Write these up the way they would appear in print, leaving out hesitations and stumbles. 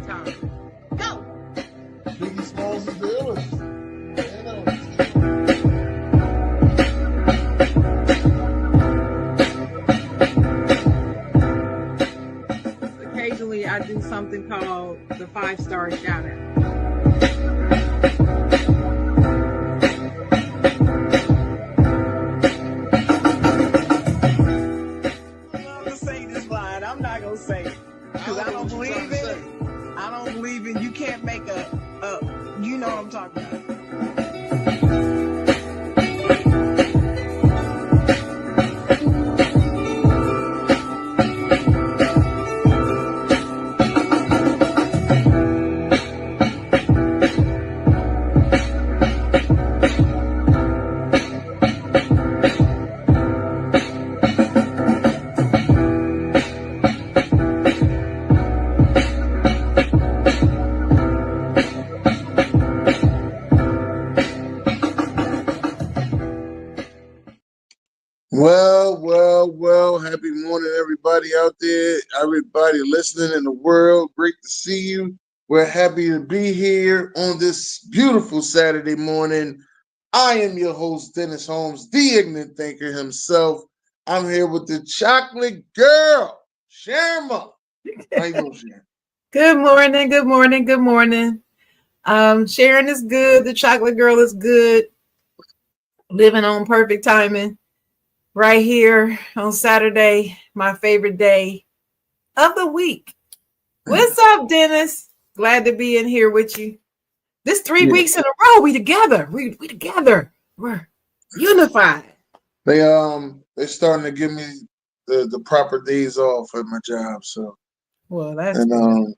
time. Go! Biggie Smalls is the illest. Occasionally, I do something called the 5-star shout out. I'm gonna say this line. I'm not gonna say it because I don't believe in it. I don't believe in you can't make a you know what I'm talking about. Well, happy morning, everybody out there, everybody listening in the world. Great to see you. We're happy to be here on this beautiful Saturday morning. I am your host, Dennis Holmes, the ignorant thinker himself. I'm here with the chocolate girl, Sharma. How you doing, Sharon? Good morning. Sharon is good. The chocolate girl is good. Living on perfect timing. Right here on Saturday, my favorite day of the week. What's up, Dennis? Glad to be in here with you. This 3 weeks in a row, we together. We together. We're unified. They're starting to give me the proper days off at my job. So well, that's good.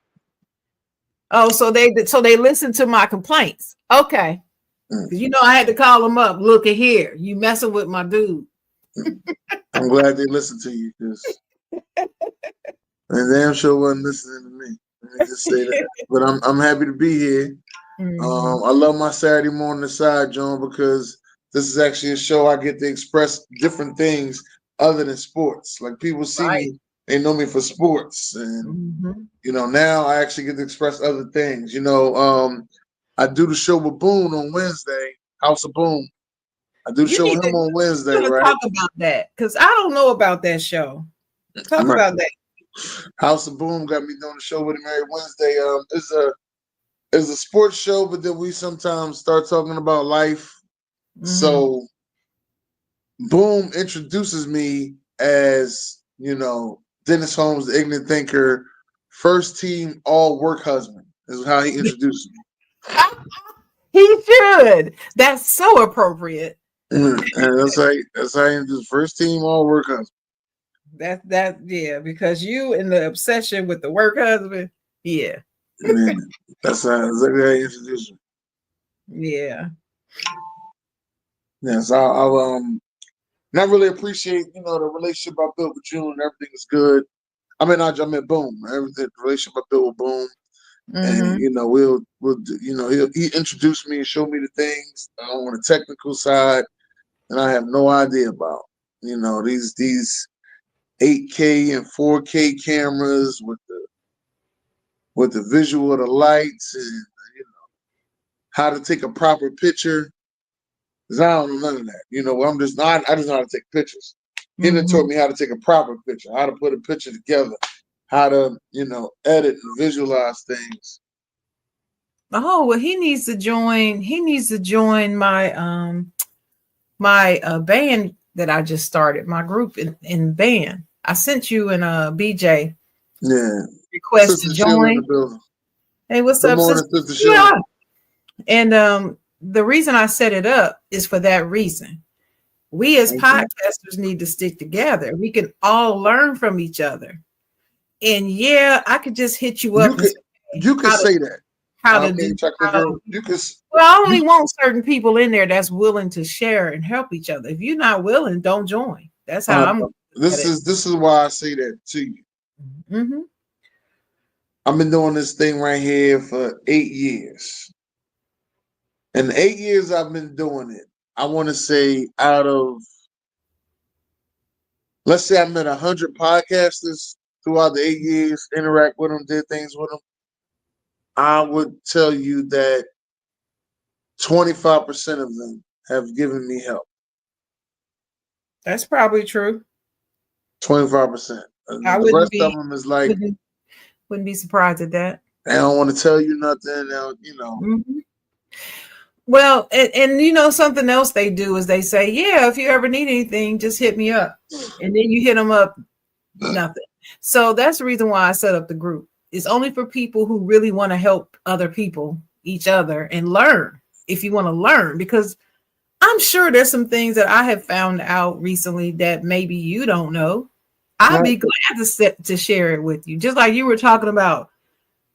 So they listen to my complaints. Okay. You know, I had to call them up. Look at here. You messing with my dude. I'm glad they listened to you because they damn sure wasn't listening to me. Let me just say that. But I'm happy to be here. Mm-hmm. I love my Saturday morning Side Jawn because this is actually a show I get to express different things other than sports. Like people see me, they know me for sports, and you know now I actually get to express other things. You know, I do the show with Boone on Wednesday, House of Boone. I do the show with him on Wednesday, right? Talk about that because I don't know about that show. Talk about that. House of Boom got me doing the show with him every Wednesday. It's a sports show, but then we sometimes start talking about life. So Boom introduces me as, you know, Dennis Holmes, the ignorant thinker, first team all work husband is how he introduced me. He should. That's so appropriate. And that's how he introduced first team all work husband. Yeah, because you and the obsession with the work husband, yeah. Man, that's exactly how he introduced me. Yeah. Yes, I not really appreciate, you know, the relationship I built with June. Everything is good. I mean Boom. Everything, the relationship I built with Boom, and you know, we'll you know, he introduced me and showed me the things on the technical side, and I have no idea about. You know, these 8K and 4K cameras with the visual of the lights and you know how to take a proper picture. Cause I don't know none of that. You know, I just know how to take pictures. He done taught me how to take a proper picture, how to put a picture together, how to, you know, edit and visualize things. Oh, well, he needs to join my my band that I just started, my group in band. I sent you and BJ request to join. Hey, what's up, Sister? Yeah. And the reason I set it up is for that reason. We as podcasters need to stick together. We can all learn from each other. And yeah, I could just hit you up. You could say that. How to do. You could. Well, I only want certain people in there that's willing to share and help each other. If you're not willing, don't join. That's how I'm. This is why I say that to you. Mm-hmm. I've been doing this thing right here for 8 years. In 8 years I've been doing it, I want to say out of, let's say I met 100 podcasters throughout the 8 years, interact with them, did things with them. I would tell you that 25% of them have given me help. That's probably true. 25%. I The rest of them is like, wouldn't be surprised at that. they don't want to tell you nothing. Mm-hmm. Well, and you know, something else they do is they say, yeah, if you ever need anything, just hit me up. And then you hit them up, nothing. So that's the reason why I set up the group. It's only for people who really want to help other people, each other, and learn. If you want to learn, because I'm sure there's some things that I have found out recently that maybe you don't know. I'd be glad to share it with you. Just like you were talking about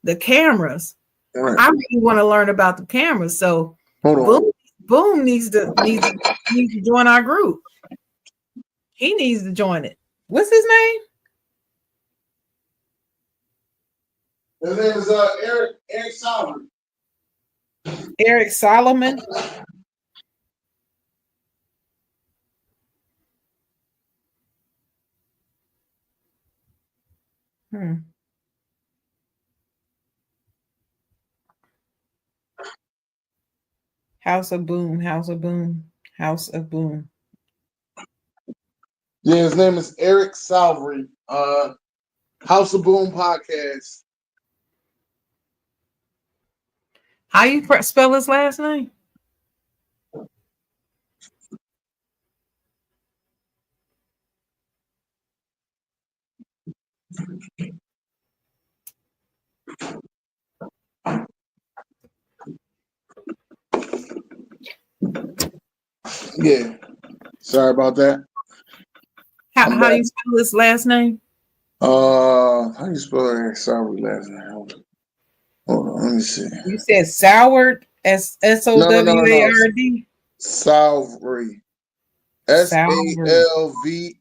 the cameras. Right. I really want to learn about the cameras. So Boom needs to join our group. He needs to join it. What's his name? His name is Eric Solomon. Eric Solomon. House of Boom. House of Boom. House of Boom. Yeah, his name is Eric Salvery. House of Boom podcast. How you spell his last name? Yeah. Sorry about that. How do you spell his last name? How do you spell Eric Salvery last name? Hold on, let me see. You said Soward, SOWARD? Salvery. SALVARY.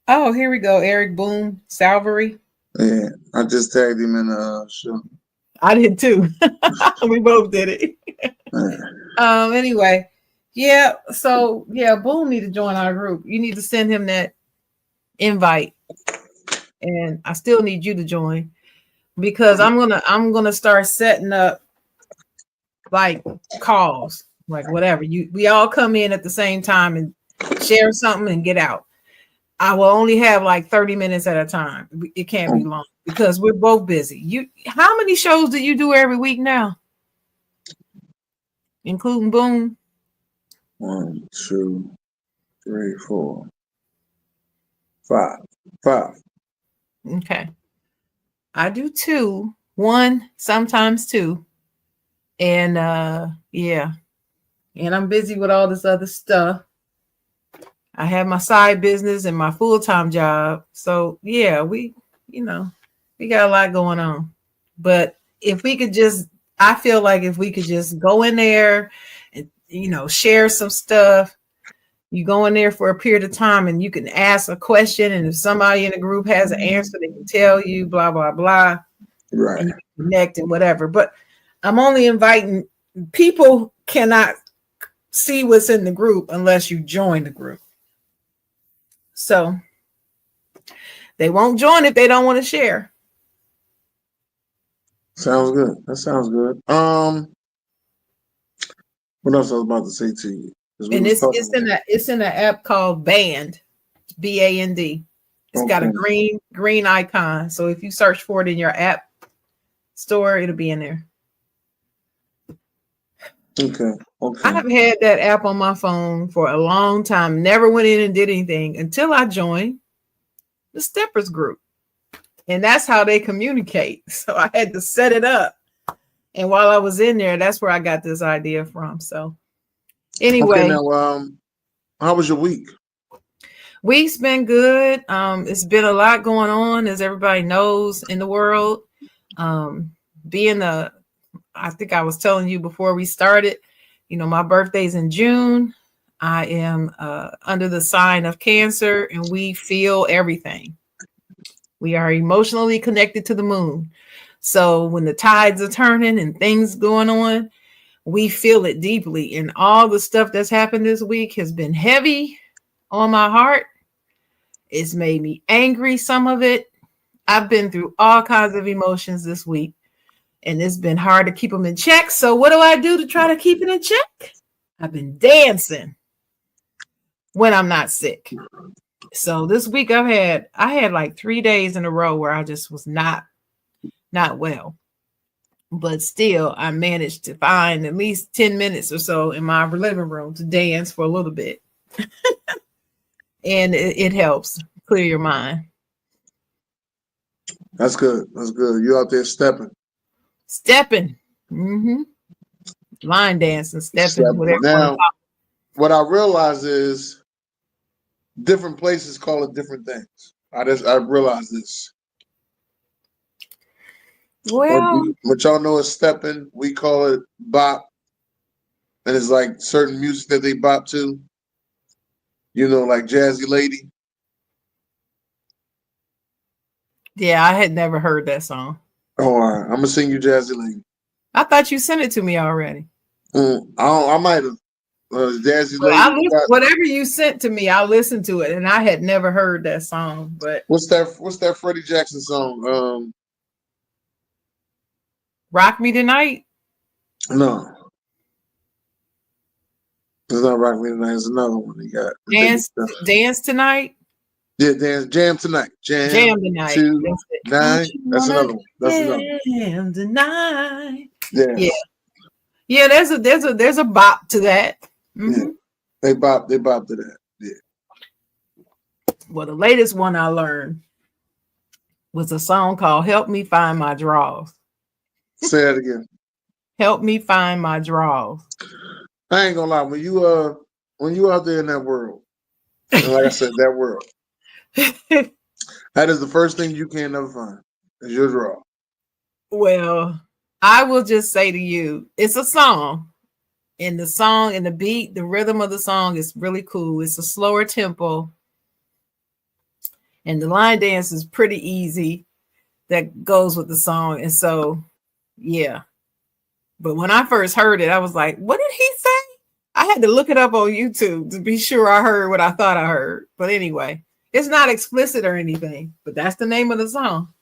Oh, here we go. Eric Boom, Salvery. Yeah, I just tagged him in the show. I did too. We both did it. Anyway, yeah. So yeah, Boom need to join our group. You need to send him that invite, and I still need you to join because I'm gonna start setting up like calls, like whatever. We all come in at the same time and share something and get out. I will only have like 30 minutes at a time. It can't be long because we're both busy. How many shows do you do every week now? Including Boom? 1, 2, 3, 4, 5. Okay. I do 2, 1, sometimes 2. And yeah. And I'm busy with all this other stuff. I have my side business and my full-time job. So yeah, we got a lot going on. But if we could I feel like if we could just go in there and, share some stuff, you go in there for a period of time and you can ask a question. And if somebody in the group has an answer, they can tell you, blah, blah, blah. Right. And you can connect and whatever. But I'm only inviting people cannot see what's in the group unless you join the group. So they won't join if they don't want to share. Sounds good. That sounds good. What else I was about to say to you? And it's in an app called Band, BAND. It's got a green icon. So if you search for it in your app store, it'll be in there. Okay. I've had that app on my phone for a long time. Never went in and did anything until I joined the Steppers group. And that's how they communicate. So I had to set it up. And while I was in there, that's where I got this idea from. So anyway. Okay, now, how was your week? Week's been good. It's been a lot going on, as everybody knows, in the world. I think I was telling you before we started, my birthday's in June. I am under the sign of Cancer, and we feel everything. We are emotionally connected to the moon. So when the tides are turning and things going on, we feel it deeply. And all the stuff that's happened this week has been heavy on my heart. It's made me angry, some of it. I've been through all kinds of emotions this week, and it's been hard to keep them in check. So what do I do to try to keep it in check? I've been dancing when I'm not sick. So this week I had like 3 days in a row where I just was not well. But still, I managed to find at least 10 minutes or so in my living room to dance for a little bit. And it helps clear your mind. That's good. That's good. You out there stepping. Mm-hmm. Line dancing, stepping, whatever. Now, what I realize is different places call it different things. I realize this. Well, what y'all know is stepping, we call it bop. And it's like certain music that they bop to. You know, like Jazzy Lady. Yeah, I had never heard that song. Oh, all right. I'm gonna sing you Jazzy Lady. I thought you sent it to me already. I might have. Jazzy Lady. Whatever you sent to me, I listened to it, and I had never heard that song. But what's that Freddie Jackson song? Rock Me Tonight? No. It's not Rock Me Tonight. It's another one he got. Dance Tonight? Yeah, Jam Tonight. Jam Tonight. 2-9. That's another one. That's another one. Jam Tonight. Yeah. Yeah, there's a bop to that. Mm-hmm. Yeah. They bop to that. Yeah. Well, the latest one I learned was a song called Help Me Find My Drawers. Say that again. Help me find my drawers. I ain't gonna lie, when you out there in that world, and like I said, that world, that is the first thing you can never find is your draw. Well, I will just say to you, it's a song. And the song and the beat, the rhythm of the song is really cool. It's a slower tempo. And the line dance is pretty easy that goes with the song. And so, yeah. But when I first heard it, I was like, what did he say? I had to look it up on YouTube to be sure I heard what I thought I heard. But anyway, it's not explicit or anything, but that's the name of the song.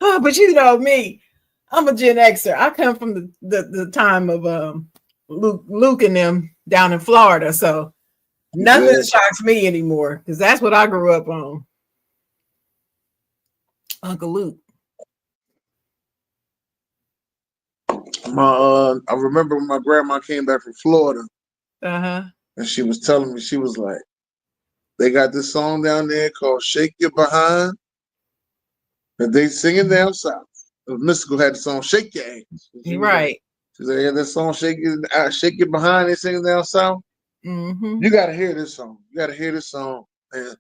But you know me, I'm a Gen Xer. I come from the time of Luke and them down in Florida. So nothing shocks me anymore because that's what I grew up on. Uncle Luke. I remember when my grandma came back from Florida, and she was telling me, she was like, they got this song down there called "Shake Your Behind," that they singing down south. Mystical had the song "Shake Your Ass." Right. She said, "Yeah, that song "Shake Your Behind." They singing down south. Mm-hmm. You got to hear this song. You got to hear this song. Man,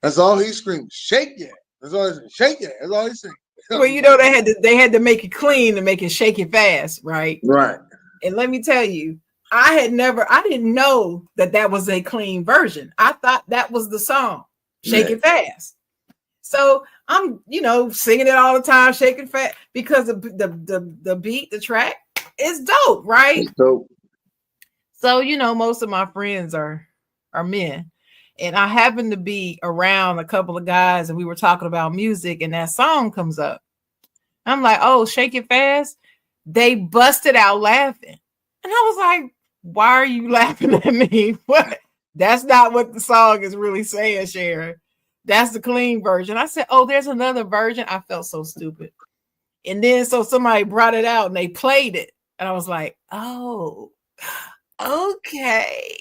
that's all he's screaming. Shake it. That's all he's saying. Shake it. That's all he's saying. Well, you know they had to make it clean to make it shake it fast, right? Right. And let me tell you, I didn't know that was a clean version. I thought that was the song, Shake It Fast. So I'm, singing it all the time, shaking fast, because the beat, the track is dope, right? It's dope. So, most of my friends are men. And I happened to be around a couple of guys and we were talking about music and that song comes up. I'm like, oh, Shake It Fast. They busted out laughing. And I was like, why are you laughing at me? What? That's not what the song is really saying, Sharon. That's the clean version. I said, oh, there's another version. I felt so stupid. And then so somebody brought it out and they played it. And I was like, oh, okay.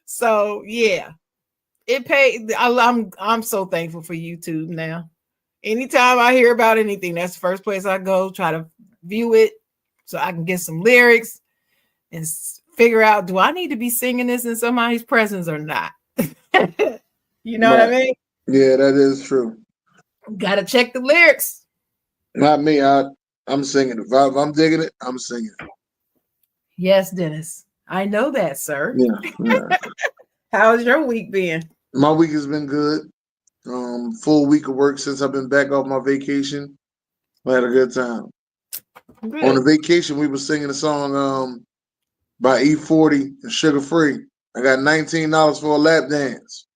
So yeah, it paid. I'm so thankful for YouTube now. Anytime I hear about anything, that's the first place I go, try to view it so I can get some lyrics and figure out, do I need to be singing this in somebody's presence or not? You know what I mean? Yeah, that is true. Gotta check the lyrics. Not me. I'm singing it. If I'm digging it, I'm singing it. Yes, Dennis. I know that, sir. Yeah. How's your week been? My week has been good. Full week of work since I've been back off my vacation. I had a good time. Good. On the vacation, we were singing a song by E40 and Sugar Free. I got $19 for a lap dance,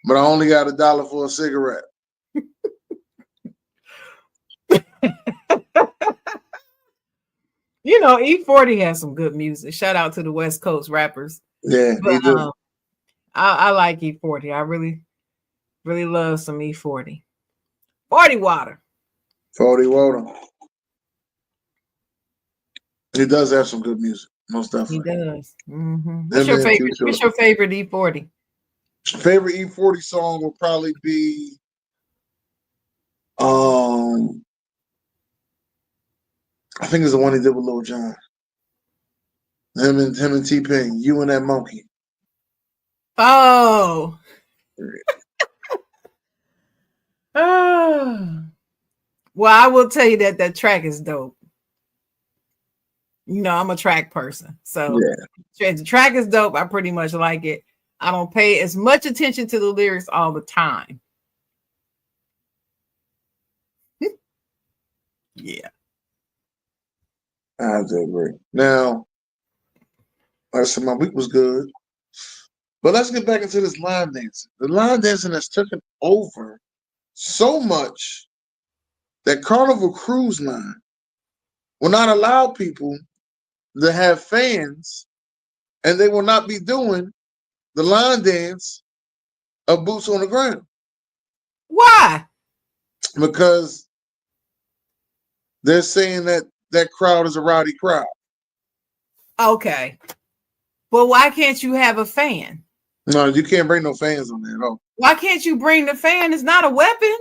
but I only got $1 for a cigarette. You know, E40 has some good music. Shout out to the West Coast rappers. Yeah, But, he do. I like E40. I really, really love some E40. 40 water. 40 water. He does have some good music, most He definitely. does. Mm-hmm. What's your favorite E40? Favorite E40 song will probably be I think it's the one he did with Lil Jon. Him and T-Pain, You and That Monkey. Oh. Oh. Well, I will tell you that track is dope. You know, I'm a track person. So the track is dope. I pretty much like it. I don't pay as much attention to the lyrics all the time. Yeah. I have to agree. Now, like I said, my week was good. But let's get back into this line dancing. The line dancing has taken over so much that Carnival Cruise Line will not allow people to have fans, and they will not be doing the line dance of boots on the ground. Why? Because they're saying that crowd is a rowdy crowd. Okay. Well, why can't you have a fan? No, you can't bring no fans on there at all. Why can't you bring the fan? It's not a weapon.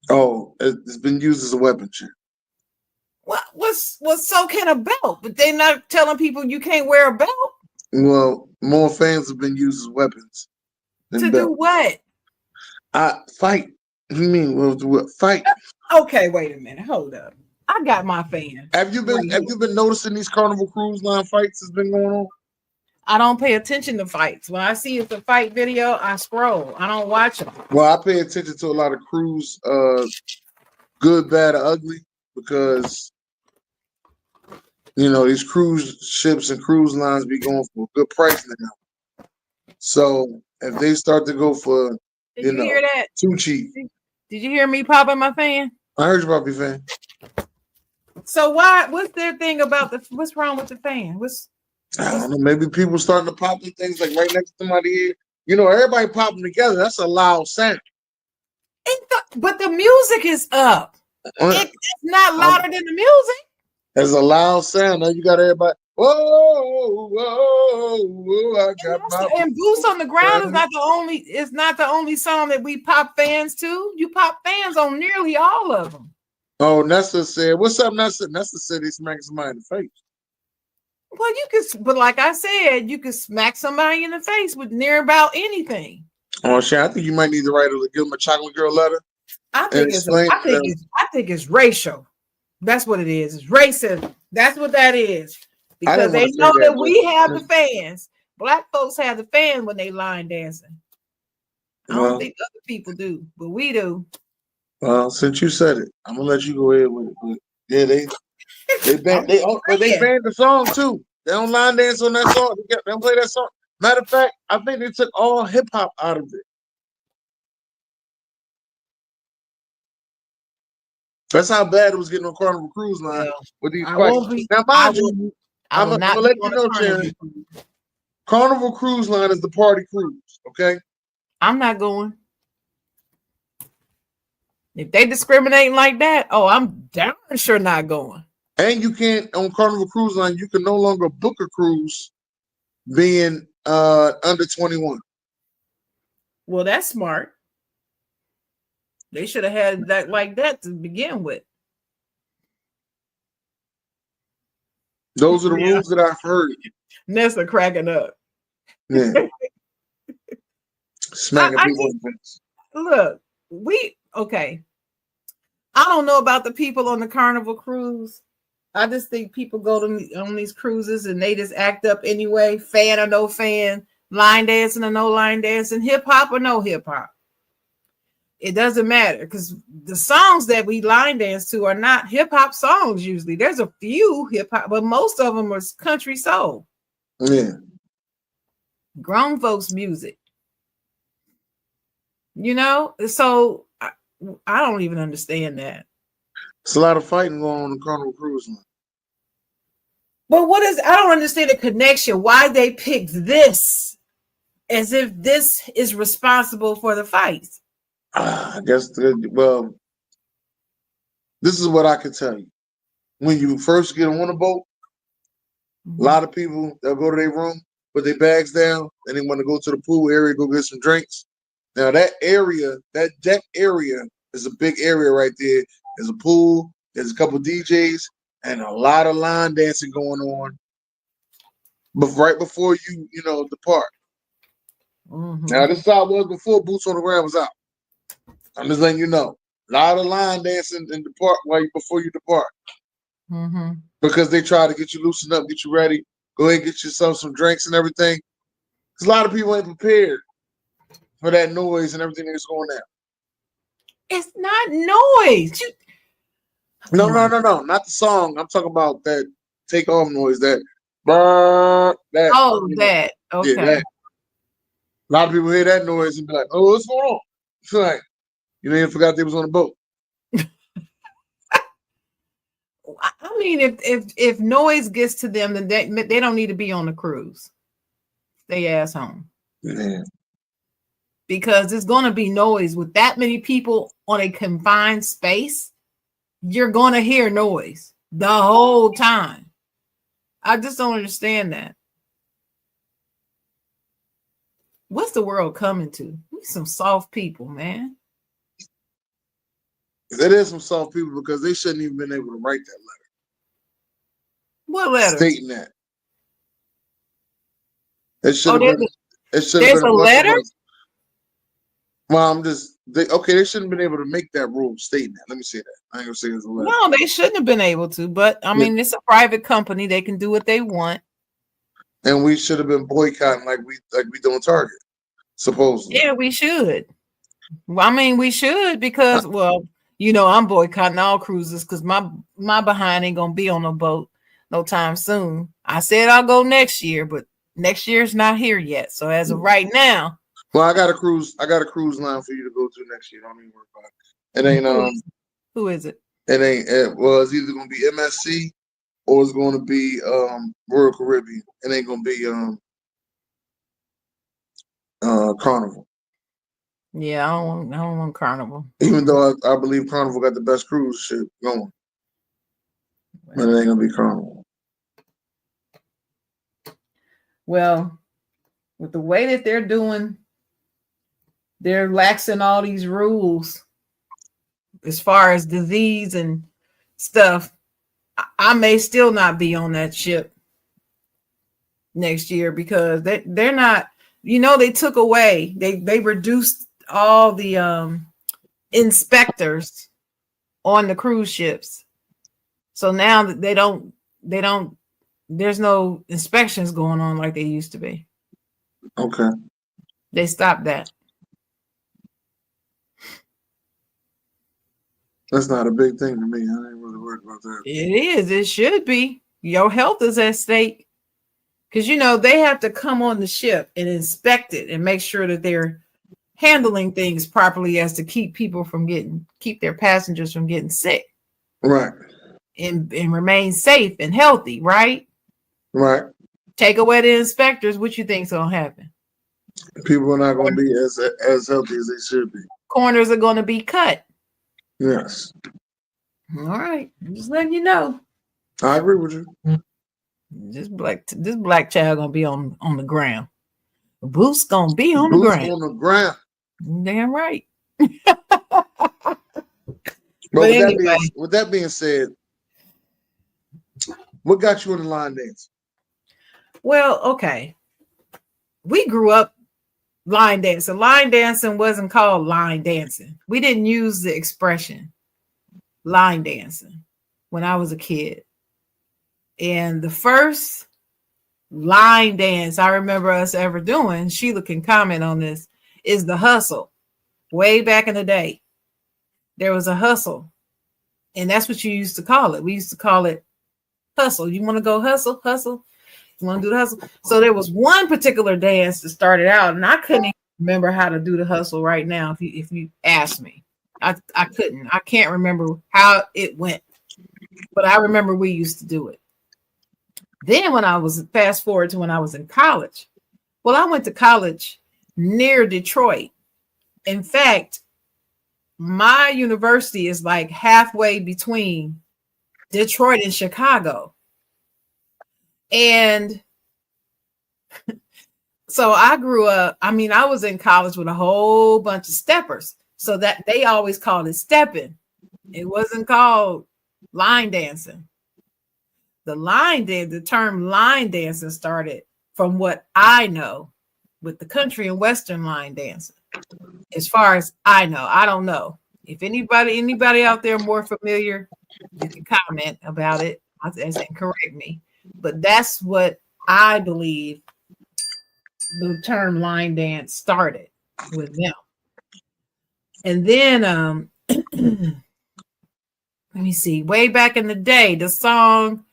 Oh, it's been used as a weapon, Chick. What's so can a belt? But they're not telling people you can't wear a belt. Well, more fans have been used as weapons. To do what? Fight. You mean what? Fight? Okay, wait a minute. Hold up. I got my fan. Have you been noticing these Carnival Cruise Line fights that's been going on? I don't pay attention to fights. When I see it's a fight video, I scroll. I don't watch them. Well, I pay attention to a lot of cruise, good, bad, or ugly, because you know these cruise ships and cruise lines be going for a good price now. So if they start to go for, Did you hear that? Too cheap. Did you hear me popping my fan? I heard you about your fan. So what's their thing about what's wrong with the fan? I don't know. Maybe people starting to pop these things like right next to somebody here. You know, everybody popping together. That's a loud sound. But the music is up. It's not louder than the music. There's a loud sound. Now you got everybody. Whoa, whoa, whoa! I got my and Boots on the Ground is not the only. It's not the only song that we pop fans to. You pop fans on nearly all of them. Oh, Nessa said, "What's up, Nessa?" Nessa said he smacked somebody in the face. Well, but like I said, you could smack somebody in the face with near about anything. Oh shit! I think you might need to give him a chocolate girl letter. I think it's racial. That's what it is. It's racism. That's what that is. Because they know that we have the fans. Black folks have the fans when they line dancing. I don't think other people do, but we do. Well, since you said it, I'm gonna let you go ahead with it. But yeah, they banned the song too. They don't line dance on that song. They don't play that song. Matter of fact, I think they took all hip hop out of it. That's how bad it was getting on Carnival Cruise Line with these fights. Now, mind you, I'm gonna let you know, Sharon. Carnival Cruise Line is the party cruise. Okay, I'm not going. If they discriminating like that, I'm damn sure not going. And you can't on Carnival Cruise Line. You can no longer book a cruise being under 21. Well, that's smart. They should have had that like that to begin with. Those are the rules that I've heard. Nessa cracking up. Yeah. Smacking people in the face. Look, okay. I don't know about the people on the Carnival cruise. I just think people go on these cruises and they just act up anyway. Fan or no fan, line dancing or no line dancing, hip hop or no hip hop. It doesn't matter because the songs that we line dance to are not hip hop songs usually. There's a few hip hop, but most of them are country soul. Yeah. grown folks music. So I don't even understand that. It's a lot of fighting going on the Carnival Cruise Line. But I don't understand the connection. Why they picked this as if this is responsible for the fights. I guess, well, this is what I can tell you. When you first get on a boat, a lot of people, they'll go to their room, put their bags down, and they want to go to the pool area, go get some drinks. Now that area, that deck area is a big area right there. There's a pool, there's a couple DJs, and a lot of line dancing going on. But right before you depart. Now this is how it was before boots on the ground was out. I'm just letting you know. A lot of line dancing and depart before you depart. Because they try to get you loosened up, get you ready. Go ahead and get yourself some drinks and everything. Because a lot of people ain't prepared for that noise and everything that's going on. It's not noise. No. Not the song. I'm talking about that takeoff noise, that that. Oh, that. Okay. Yeah, that. A lot of people hear that noise and be like, "Oh, what's going on?" It's like, you know, you forgot they was on a boat. I mean, if noise gets to them, then they don't need to be on the cruise. Stay ass home. Yeah. Because it's going to be noise with that many people on a confined space. You're going to hear noise the whole time. I just don't understand that. What's the world coming to? We some soft people, man. There is some soft people because they shouldn't even been able to write that letter. What letter? Stating that. It should have been. It should have there's been a letter. Well, they shouldn't have been able to make that rule stating that. Let me say that. I ain't gonna say there's a letter. No, they shouldn't have been able to. But I mean, it's a private company; they can do what they want. And we should have been boycotting like we doing Target, supposedly. Yeah, we should. Well, I mean, we should because, I'm boycotting all cruises because my behind ain't gonna be on a boat no time soon. I said I'll go next year, but next year's not here yet. So as of right now, well, I got a cruise line for you to go to next year. Don't even worry about it. It ain't who is it? It ain't it's either gonna be MSC or it's gonna be Royal Caribbean. It ain't gonna be Carnival. Yeah, I don't want Carnival. Even though I believe Carnival got the best cruise ship going. But it ain't gonna be Carnival. Well, with the way that they're laxing all these rules as far as disease and stuff. I may still not be on that ship next year because they're not, they took away, they reduced all the inspectors on the cruise ships. So now that they don't, there's no inspections going on like they used to be. Okay. They stopped that. That's not a big thing to me. I ain't really worried about that. It is. It should be. Your health is at stake. Because, they have to come on the ship and inspect it and make sure that they're handling things properly as to keep their passengers from getting sick. Right. And remain safe and healthy, right? Right. Take away the inspectors, what you think's going to happen? People are not going to be as healthy as they should be. Corners are going to be cut. Yes. All right. I'm just letting you know. I agree with you. This black child gonna be on the ground. The Boots gonna be on the ground. On the ground. Damn right. But with that being said, what got you in the line dance? Well, okay. We grew up line dancing. Line dancing wasn't called line dancing. We didn't use the expression line dancing when I was a kid. And the first line dance I remember us ever doing, Sheila can comment on this, is the hustle. Way back in the day, there was a hustle. And that's what you used to call it. We used to call it hustle. You want to go hustle? Hustle. You want to do the hustle? So there was one particular dance that started out, and I couldn't even remember how to do the hustle right now. If you ask me, I couldn't. I can't remember how it went, but I remember we used to do it. Then when I was fast forward to when I was in college. Well, I went to college near Detroit. In fact, my university is like halfway between Detroit and Chicago. And so I grew up, I mean, I was in college with a whole bunch of steppers. So that they always called it stepping. It wasn't called line dancing. The term line dancing started from what I know with the country and Western line dancing. As far as I know, I don't know. If anybody out there more familiar, you can comment about it and correct me. But that's what I believe the term line dance started with them. And then let me see, way back in the day, the song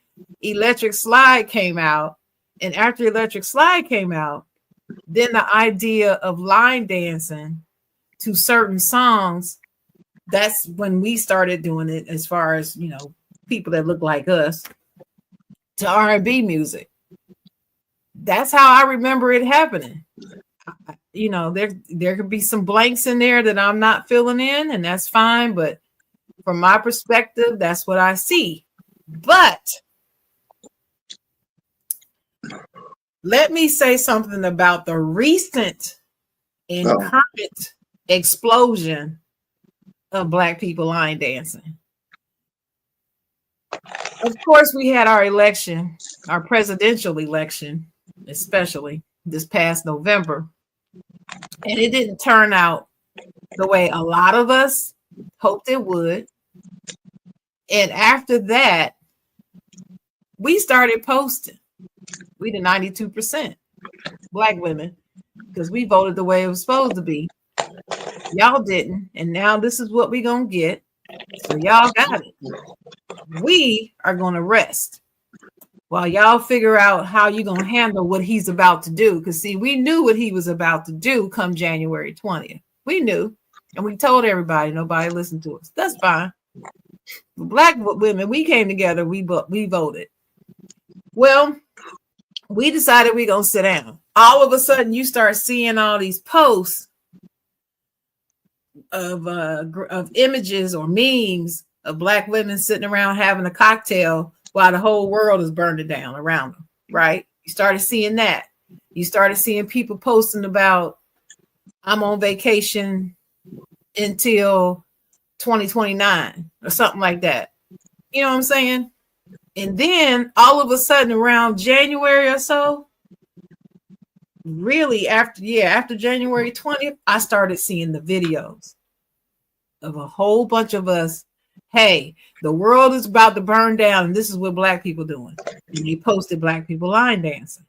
Electric Slide came out. And after Electric Slide came out, then the idea of line dancing to certain songs, that's when we started doing it, as far as, you know, people that look like us, to R&B music. That's how I remember it happening. You know, there could be some blanks in there that I'm not filling in, and that's fine. But from my perspective, that's what I see. But let me say something about the recent and current explosion of Black people line dancing. Of course, we had our election, our presidential election, especially this past November, and it didn't turn out the way a lot of us hoped it would. And after that, we started posting. We the 92% Black women, because we voted the way it was supposed to be. Y'all didn't, and now this is what we're gonna get. So y'all got it. We are gonna rest while y'all figure out how you're gonna handle what he's about to do. Because see, we knew what he was about to do come January 20th. We knew, and we told everybody. Nobody listened to us. That's fine. Black women, we came together. We voted. Well, we decided we're gonna sit down. All of a sudden, you start seeing all these posts of images or memes of Black women sitting around having a cocktail while the whole world is burning down around them, right? You started seeing that. You started seeing people posting about, I'm on vacation until 2029 or something like that. You know what I'm saying? And then all of a sudden around January or so, really after January 20th, I started seeing the videos of a whole bunch of us. Hey, the world is about to burn down, and this is what Black people doing. And they posted Black people line dancing.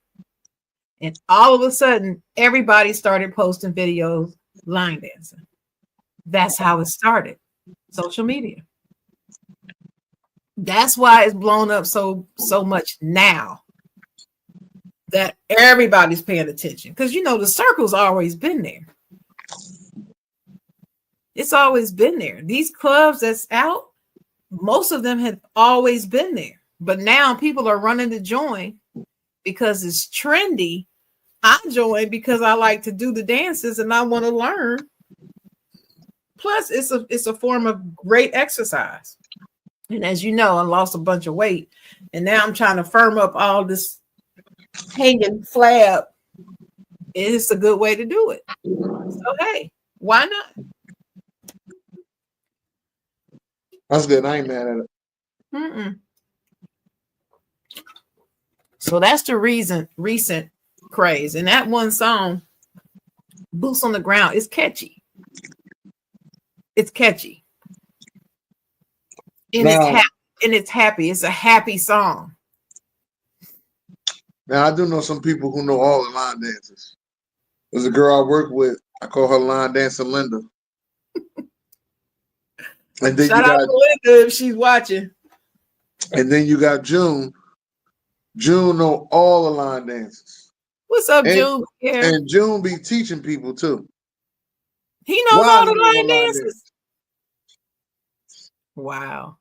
And all of a sudden, everybody started posting videos line dancing. That's how it started. Social media. That's why it's blown up so much now that everybody's paying attention. Because, you know, the circle's always been there. It's always been there. These clubs that's out, most of them have always been there. But now people are running to join because it's trendy. I joined because I like to do the dances and I want to learn. Plus, it's a form of great exercise. And as you know, I lost a bunch of weight. And now I'm trying to firm up all this hanging flab. It's a good way to do it. So, hey, why not? That's good. I ain't mad at it. Mm-mm. So that's the recent craze. And that one song, Boots on the Ground, is catchy. It's catchy. And it's happy. It's a happy song. Now, I do know some people who know all the line dances. There's a girl I work with. I call her line dancer Linda. And then Shout out to Linda if she's watching. And then you got June, June know all the line dances. What's up, And, June? Yeah. and June be teaching people too. He knows Why all he the know the line line dances. dance? Wow.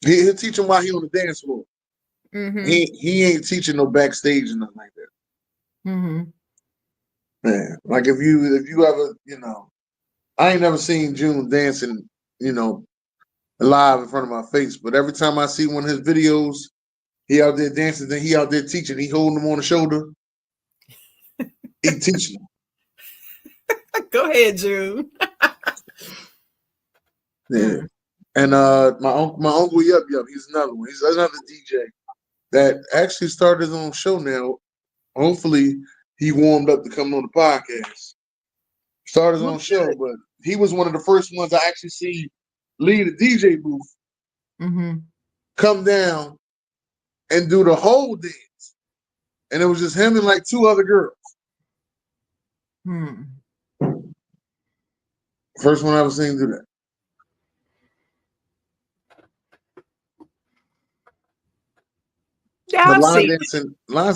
He'll teach him while he on the dance floor. Mm-hmm. He ain't teaching no backstage or nothing like that. Mm-hmm. Man, like if you ever, I ain't never seen June dancing, live in front of my face. But every time I see one of his videos, he out there dancing, then he out there teaching. He holding them on the shoulder. He teaching them. Go ahead, June. Yeah. And my uncle Yup, he's another one. He's another DJ that actually started his own show now. Hopefully he warmed up to come on the podcast. Started his own show, but he was one of the first ones I actually see leave the DJ booth, come down and do the whole dance. And it was just him and like two other girls. First one I ever seen do that. Yeah, But line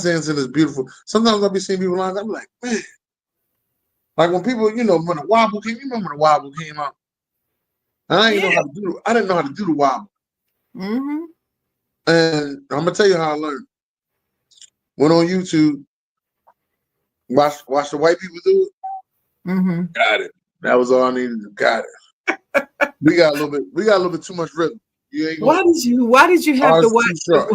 dancing is beautiful. Sometimes I'll be seeing people line. I'm like, man, like when people, when the wobble came. You remember when the wobble came out? I didn't know how to do. I didn't know how to do the wobble. And I'm gonna tell you how I learned. Went on YouTube, watch the white people do it. Got it. That was all I needed. Got it. We got a little bit too much rhythm. Why did you have to watch?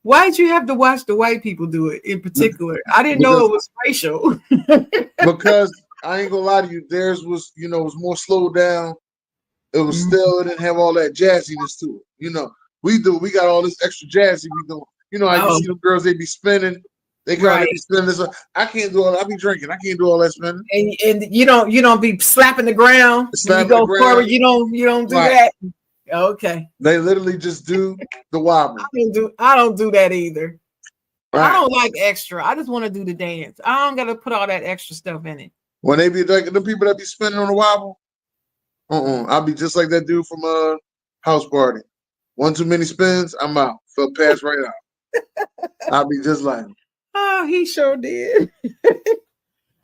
Why did you have to watch the white people do it in particular? I didn't know it was racial. Because I ain't gonna lie to you, theirs was, it was more slowed down. It was still, it didn't have all that jazziness to it. We got all this extra jazzy we doing. I see them girls, they be spinning. They kind of be spinning this. I can't do all that. I be drinking. I can't do all that spinning. And you don't be slapping the ground. When you go forward, you don't do that. Okay. They literally just do the wobble. I don't do that either. Right. I don't like extra. I just want to do the dance. I don't gotta put all that extra stuff in it. When they be like the people that be spinning on the wobble, I'll be just like that dude from House Party. One too many spins, I'm out. Fell pass right out. I'll be just like him. Oh, he sure did.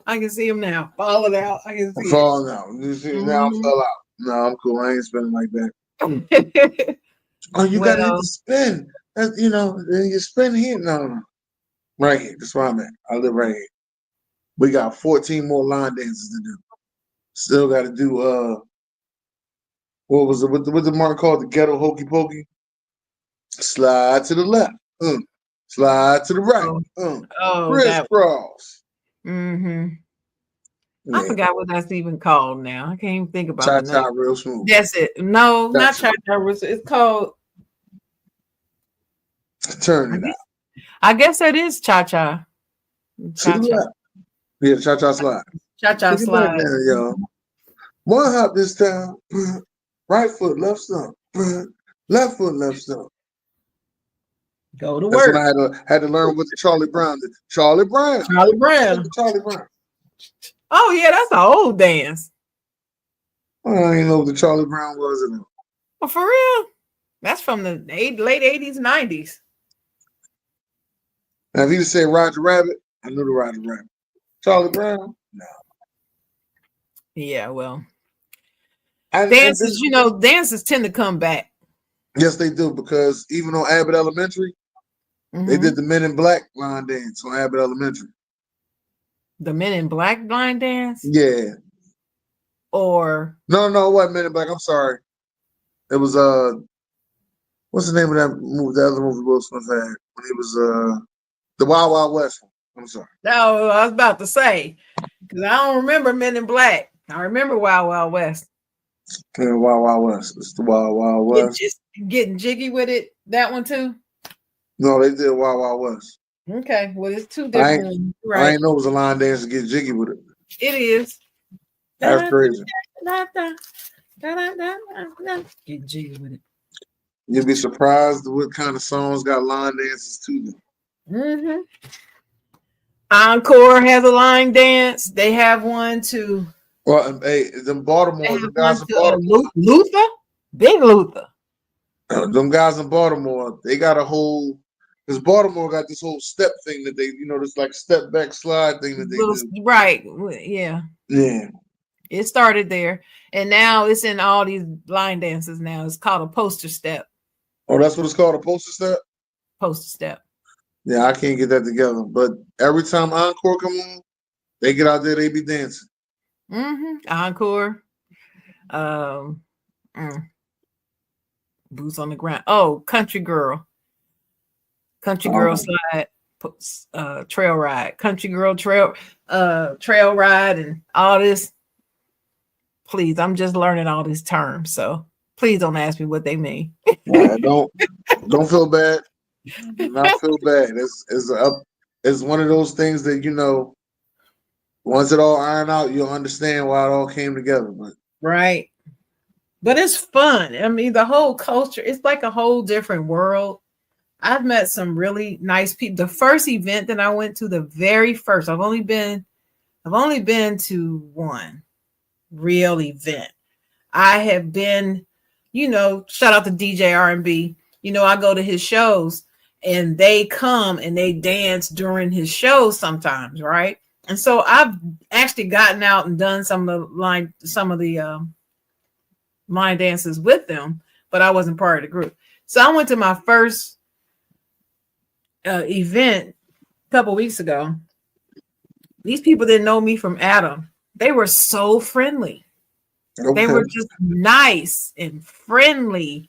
I can see him now. Falling out. I can see falling out. You see, now I fell out. No, I'm cool. I ain't spinning like that. You gotta hit the spin. That's, you spin here. No. Right here. That's where I'm at. I live right here. We got 14 more line dances to do. Still got to do what was it? What the mark called? The ghetto hokey pokey. Slide to the left. Slide to the right. Crisscross. I forgot what that's even called now. I can't even think about it. Cha-cha real smooth. That's it. No, not cha-cha. It's called. Turn it out. I guess that is cha-cha. Cha-cha. Yeah, cha-cha slide. Cha-cha slide. There, y'all. One hop this time. Right foot, left stump. Left foot, left stump. Go to work. That's when I had to learn what the Charlie Brown did. Charlie Brown. Oh, yeah, that's an old dance. I didn't know what the Charlie Brown was. Oh, for real? That's from the late 80s, 90s. Now, if you just say Roger Rabbit, I knew the Roger Rabbit. Charlie Brown? No. Yeah, well. Dances tend to come back. Yes, they do, because even on Abbott Elementary, they did the Men in Black line dance on Abbott Elementary. The Men in Black line dance? Yeah. Or No, it wasn't Men in Black. I'm sorry. It was what's the name of that movie? The other movie Will Smith had when he was the Wild Wild West one. I'm sorry. No, I was about to say because I don't remember Men in Black. I remember Wild Wild West. Yeah, Wild Wild West. It's the Wild Wild West. Just getting jiggy with it. That one too. No, they did Wild Wild West. Okay, well, it's two different. I ain't know it was a line dance to get jiggy with it. It is. That's crazy. Get jiggy with it. You'd be surprised what kind of songs got line dances to them. Encore has a line dance. They have one too. Well, hey, them Baltimore, them guys in Baltimore. Luther? Big Luther. Them guys in Baltimore, they got a whole Because Baltimore got this whole step thing that they, this like step back slide thing that they do. Right. Yeah. Yeah. It started there. And now it's in all these line dances now. It's called a poster step. Oh, that's what it's called, a poster step? Poster step. Yeah, I can't get that together. But every time Encore come on, they get out there, they be dancing. Encore. Boots on the ground. Oh, Country Girl. Country Girl slide, trail ride. Country Girl trail ride and all this. Please, I'm just learning all these terms, so please don't ask me what they mean. Don't feel bad. Do not feel bad. It's one of those things that once it all iron out, you'll understand why it all came together. Right. But it's fun. I mean, the whole culture, it's like a whole different world. I've met some really nice people. The first event that I went to, the very first, I've only been to one real event. I have been, shout out to DJ R&B. I go to his shows and they come and they dance during his shows sometimes, right? And so I've actually gotten out and done some of the line dances with them, but I wasn't part of the group. So I went to my first event a couple weeks ago. These people didn't know me from Adam. They were so friendly. Okay. They were just nice and friendly.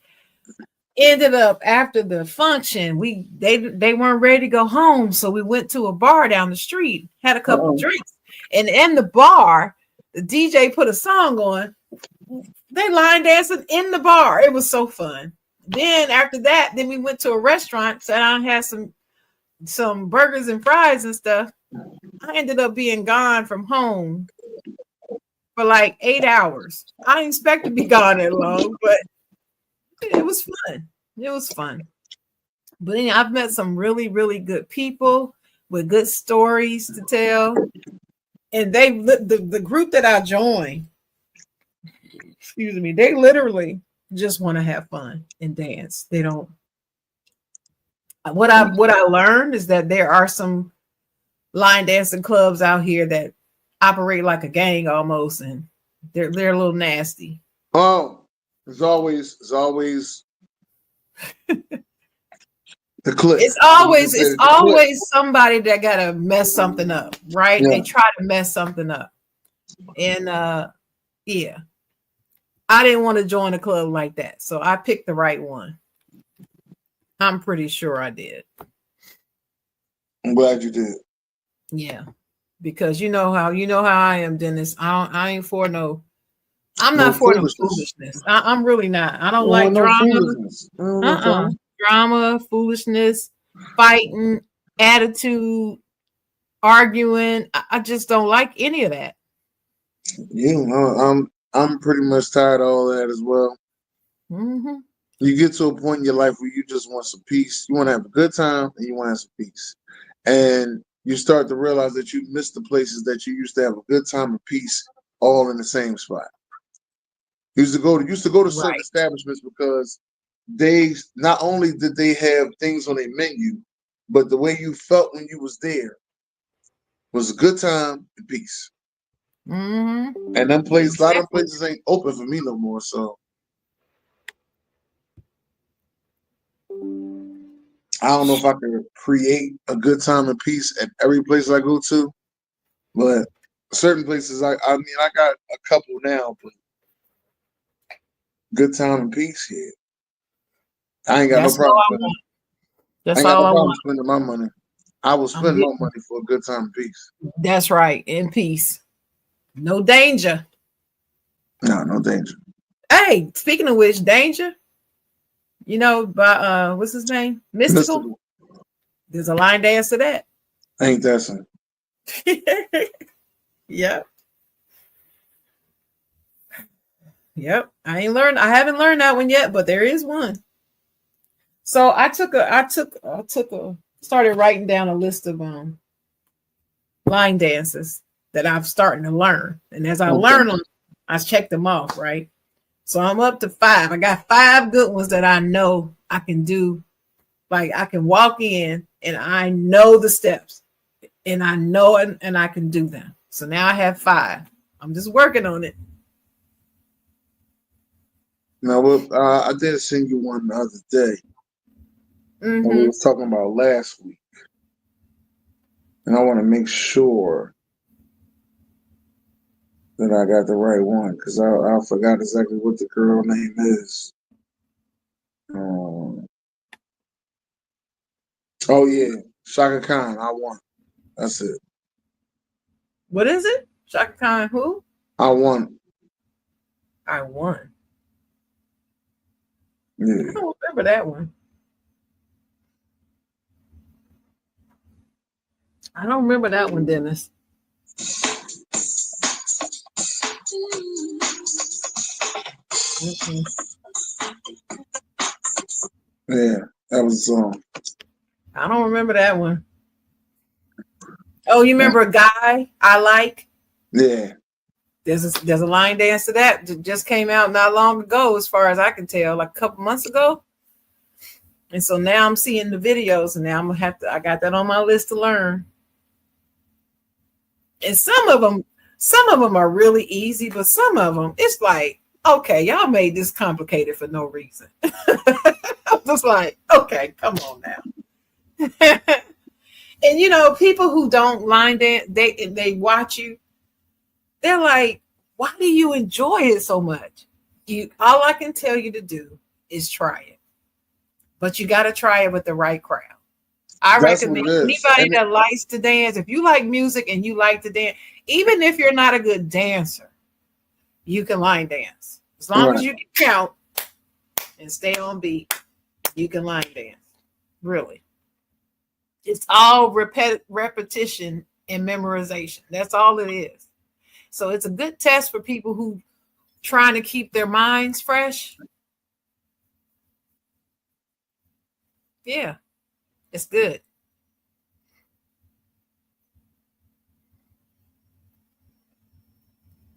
Ended up after the function, they weren't ready to go home, so we went to a bar down the street, had a couple drinks, and in the bar, the DJ put a song on. They line dancing in the bar. It was so fun. Then after that, we went to a restaurant, sat down, had some burgers and fries and stuff. I ended up being gone from home for like 8 hours. I didn't expect to be gone that long, but it was fun. It was fun. But I've met some really, really good people with good stories to tell. And the group that I joined, they literally just want to have fun and dance. They don't. What I learned is that there are some line dancing clubs out here that operate like a gang almost, and they're a little nasty. Oh, it's always the clip. It's always somebody that gotta mess something up, right? Yeah. They try to mess something up. And yeah. I didn't want to join a club like that. So I picked the right one. I'm pretty sure I did. I'm glad you did. Yeah. Because you know how I am, Dennis. I ain't for no. I'm not for no foolishness. I'm really not. I don't like drama. Drama, foolishness, fighting, attitude, arguing. I just don't like any of that. Yeah, I'm pretty much tired of all that as well. Mm-hmm. You get to a point in your life where you just want some peace. You want to have a good time and you want to have some peace. And you start to realize that you miss the places that you used to have a good time and peace all in the same spot. Used to go to certain establishments because they not only did they have things on their menu, but the way you felt when you was there was a good time and peace. Mm-hmm. And them places, a lot of places ain't open for me no more. So I don't know if I can create a good time and peace at every place I go to, but certain places, I mean, I got a couple now, but good time and peace here. I ain't got no problem with it. That's all I want. Spending my money. I will spend my money for a good time and peace. That's right, in peace. No danger. No danger. Hey, speaking of which, danger. By what's his name? Mystical. There's a line dance to that. Ain't that something? Yep. I haven't learned that one yet, but there is one. So I started writing down a list of line dances that I'm starting to learn. And as I learn them, I check them off, right? So I'm up to 5. I got 5 good ones that I know I can do Like I can walk in and I know the steps and I know it and I can do them. So now I have 5. I'm just working on it. Now, I did send you one the other day. Mm-hmm. What we was talking about last week. And I want to make sure that I got the right one because I forgot exactly what the girl name is. Oh yeah, Shaka Khan. I won. That's it. What is it? Shaka Khan who? I won. I won. Yeah. I don't remember that one. I don't remember that one, Dennis. Mm-mm. Yeah, that was the song. I don't remember that one. Oh, you remember a guy I like? Yeah. There's a line dance to that just came out not long ago, as far as I can tell, like a couple months ago. And so now I'm seeing the videos, and now I'm gonna have to. I got that on my list to learn. And some of them are really easy, but some of them it's like, okay, y'all made this complicated for no reason. I'm just like, okay, come on now. And you know, people who don't line dance, they watch you. They're like, why do you enjoy it so much? All I can tell you to do is try it. But you got to try it with the right crowd. I recommend anybody that likes to dance, if you like music and you like to dance, even if you're not a good dancer, you can line dance. As long as you can count and stay on beat, you can line dance. Really. It's all repetition and memorization. That's all it is. So it's a good test for people who trying to keep their minds fresh. Yeah, it's good.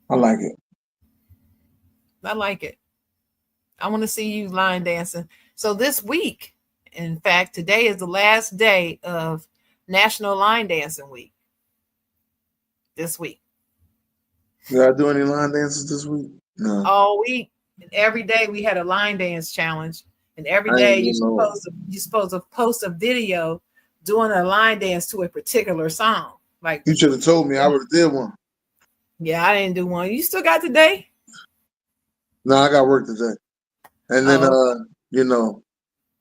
I like it. I like it. I want to see you line dancing. So this week, in fact, today is the last day of National Line Dancing Week. This week. Did I do any line dances this week? No. All week. And every day we had a line dance challenge. And every day you're supposed to post a video doing a line dance to a particular song. Like you should have told me. I would have did one. Yeah, I didn't do one. You still got today? No, I got work today. And then you know,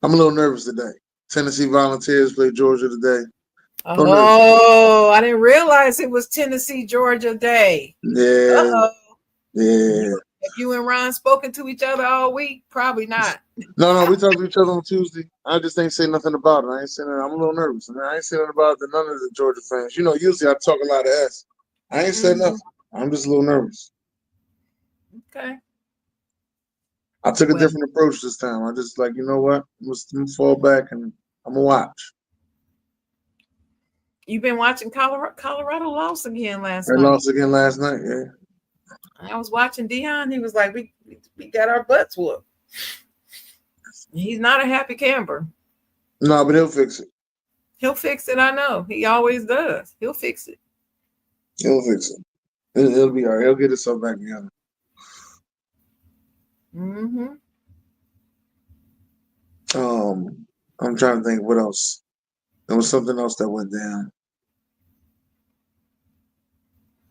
I'm a little nervous today. Tennessee Volunteers play Georgia today. Oh, I didn't realize it was Tennessee Georgia Day. Yeah. Uh-oh. Yeah. Have you and Ron spoken to each other all week? Probably not. No, we talked to each other on Tuesday. I just ain't say nothing about it. I ain't saying that. I'm a little nervous. I ain't saying about none of the Georgia fans. You know, usually I talk a lot of S. I ain't said nothing. I'm just a little nervous. Okay. I took a different approach this time. I just like, you know what? I'm gonna fall back and I'm gonna watch. You've been watching Colorado lost again last night. They lost again last night, yeah. I was watching Dion. He was like, we got our butts whooped. He's not a happy camper. No, but he'll fix it. He'll fix it, I know. He always does. He'll fix it. He'll fix it. It'll be all right. He'll get himself back together. Mm-hmm. I'm trying to think what else. There was something else that went down.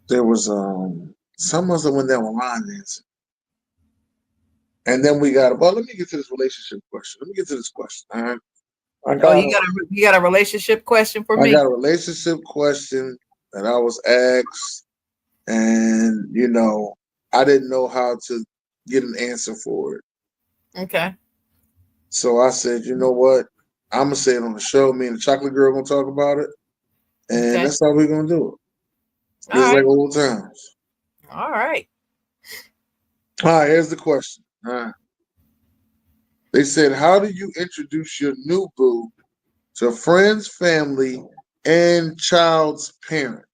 There was something else that went down with line dancing. And then we got let me get to this relationship question. Let me get to this question. All right. You got a relationship question for me? I got a relationship question that I was asked, and you know, I didn't know how to get an answer for it. Okay. So I said, you know what? I'm gonna say it on the show. Me and the chocolate girl gonna talk about it, and that's how we're gonna do it. Just like old times. All right. All right. Here's the question. All right. They said, how do you introduce your new boo to friends, family, and child's parent?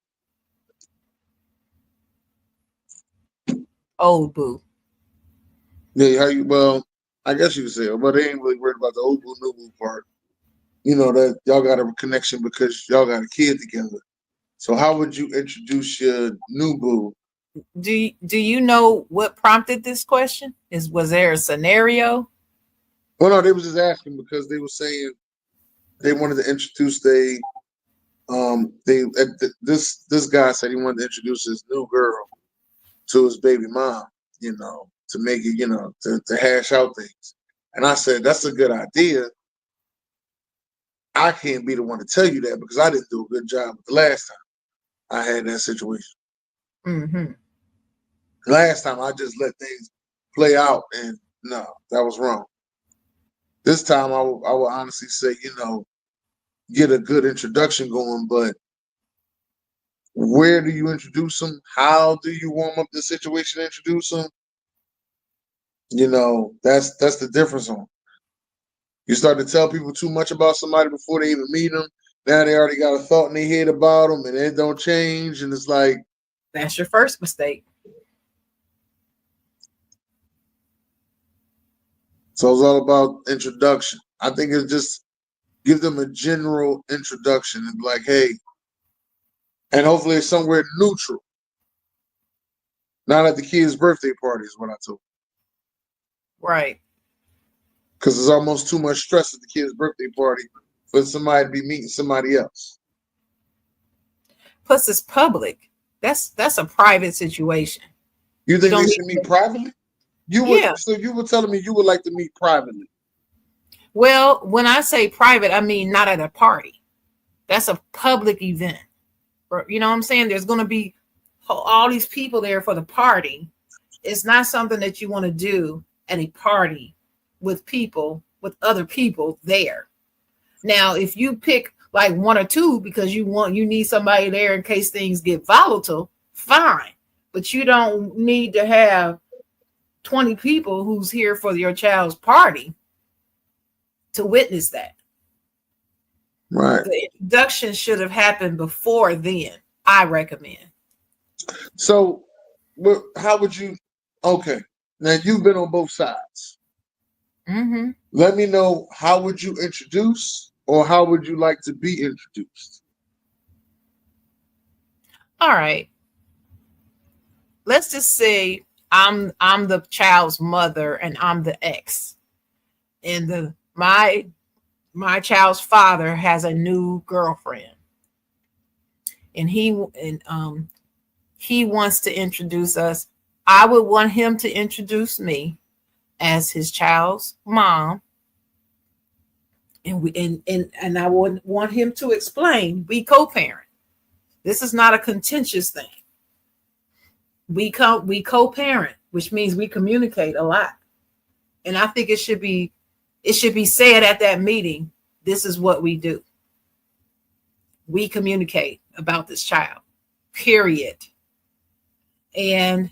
Old boo. Yeah, well, I guess you could say it, but they ain't really worried about the old boo, new boo part. you know, that y'all got a connection because y'all got a kid together. So how would you introduce your new boo? Do you know what prompted this question? Was there a scenario? Well, no, they was just asking because they were saying they wanted to introduce this guy said he wanted to introduce his new girl to his baby mom, you know, to make it, you know, to hash out things. And I said, that's a good idea. I can't be the one to tell you that because I didn't do a good job the last time I had that situation. Mm-hmm. Last time I just let things play out, and no, that was wrong. This time I will honestly say, you know, get a good introduction going, but where do you introduce them? How do you warm up the situation to introduce them? You know, that's the difference on. You start to tell people too much about somebody before they even meet them. Now they already got a thought in their head about them, and it don't change. And it's like, that's your first mistake. So it's all about introduction. I think it's just give them a general introduction and be like, hey, and hopefully it's somewhere neutral. Not at the kid's birthday party is what I told. Right. Because there's almost too much stress at the kid's birthday party for somebody to be meeting somebody else. Plus, it's public. That's a private situation. You think they should meet privately? Yeah. So you were telling me you would like to meet privately. Well, when I say private, I mean not at a party. That's a public event. You know what I'm saying? There's going to be all these people there for the party. It's not something that you want to do at a party with other people there. Now, if you pick like one or two because you need somebody there in case things get volatile, fine. But you don't need to have 20 people who's here for your child's party to witness that. Right. The introduction should have happened before then, I recommend. So, how would you? Okay, now you've been on both sides. Mm-hmm. Let me know, how would you introduce, or how would you like to be introduced? All right. Let's just say I'm the child's mother and I'm the ex, and my child's father has a new girlfriend, and he wants to introduce us. I would want him to introduce me as his child's mom, and I would want him to explain we co-parent. This is not a contentious thing. We co-parent, which means we communicate a lot, and I think it should be said at that meeting. This is what we do. We communicate about this child, period. And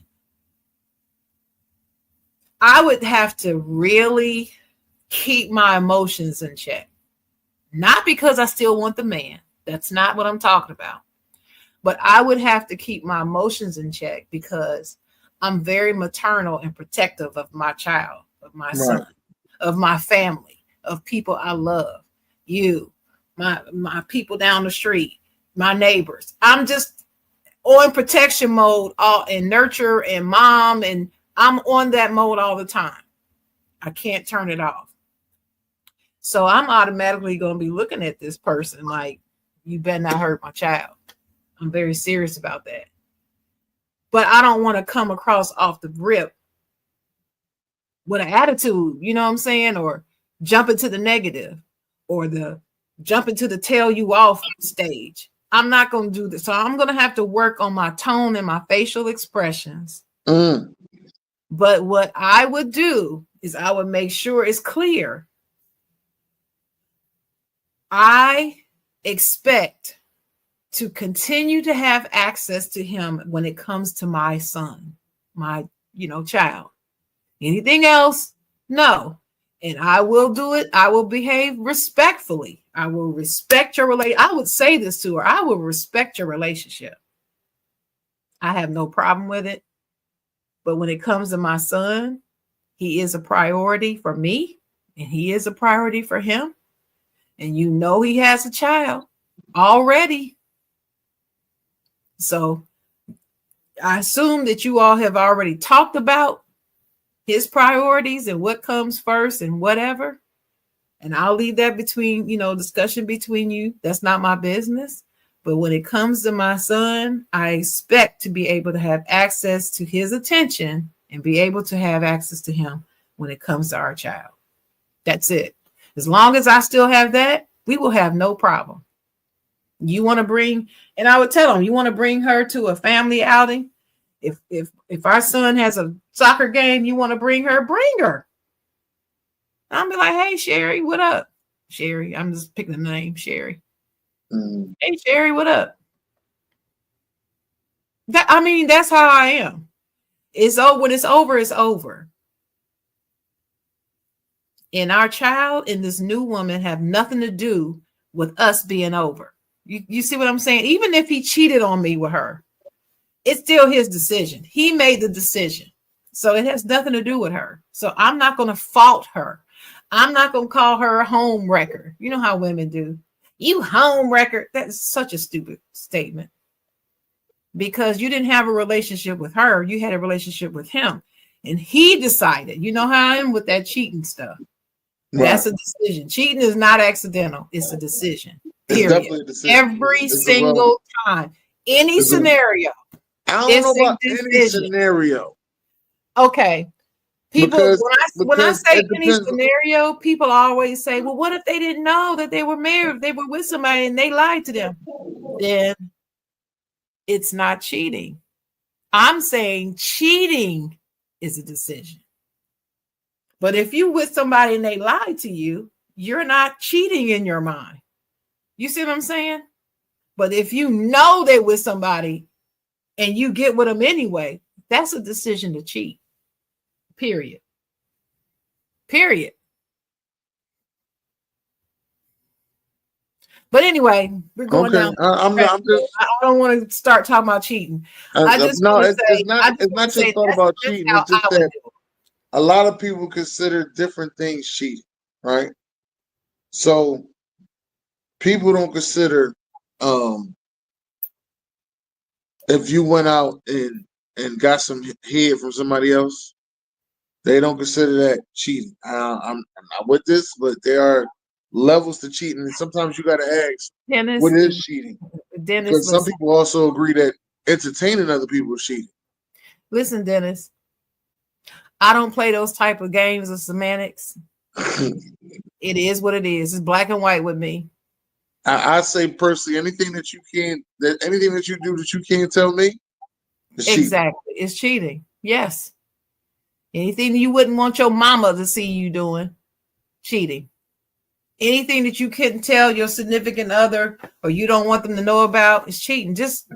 I would have to really keep my emotions in check. Not because I still want the man. That's not what I'm talking about. But I would have to keep my emotions in check because I'm very maternal and protective of my child, of my son, of my family, of people I love, my people down the street, my neighbors. I'm just on protection mode, and nurture and mom, and I'm on that mode all the time. I can't turn it off. So I'm automatically going to be looking at this person like, you better not hurt my child. I'm very serious about that. But I don't want to come across off the rip with an attitude, you know what I'm saying? Or jump into the negative, or the jump into the tell you off stage. I'm not going to do this. So I'm going to have to work on my tone and my facial expressions. But what I would do is I would make sure it's clear. I expect to continue to have access to him when it comes to my son, my, child. Anything else? No. And I will do it. I will behave respectfully. I will respect your relationship. I would say this to her. I will respect your relationship. I have no problem with it. But when it comes to my son, he is a priority for me, and he is a priority for him. and you know he has a child already. So I assume that you all have already talked about his priorities and what comes first and whatever. And I'll leave that between, discussion between you. That's not my business. But when it comes to my son, I expect to be able to have access to his attention and be able to have access to him when it comes to our child. That's it. As long as I still have that, we will have no problem. You want to bring, and I would tell them, you want to bring her to a family outing. If our son has a soccer game, you want to bring her. I'll be like, hey, Sherry, what up? Sherry, I'm just picking the name, Sherry. Hey, Sherry, what up? That's how I am. It's over. When it's over, it's over. And our child and this new woman have nothing to do with us being over. You see what I'm saying? Even if he cheated on me with her, it's still his decision. He made the decision. So it has nothing to do with her. So I'm not going to fault her. I'm not going to call her a home wrecker. You know how women do. You home wrecker. That's such a stupid statement. Because you didn't have a relationship with her. You had a relationship with him. And he decided. You know how I am with that cheating stuff. Right. That's a decision. Cheating is not accidental. It's a decision. Period. It's definitely a decision. Every single time. Any scenario. I don't know about any scenario. Okay. People, when I say any scenario, people always say, well, what if they didn't know that they were married? They were with somebody and they lied to them. Then it's not cheating. I'm saying cheating is a decision. But if you with somebody and they lied to you, you're not cheating in your mind. You see what I'm saying? But if you know they're with somebody and you get with them anyway, that's a decision to cheat. Period. But anyway, we're going down. I don't want to start talking about cheating. It's not just thought about cheating. It's just that a lot of people consider different things cheating, right? So people don't consider if you went out and got some head from somebody else, they don't consider that cheating. I'm not with this, but there are levels to cheating, and sometimes you got to ask, Dennis, what is cheating? Dennis, because some people also agree that entertaining other people is cheating. Listen, Dennis, I don't play those type of games of semantics. It is what it is. It's black and white with me. I say personally, anything that you do that you can't tell me, is exactly, cheating. It's cheating. Yes. Anything you wouldn't want your mama to see you doing, cheating. Anything that you couldn't tell your significant other or you don't want them to know about is cheating. Just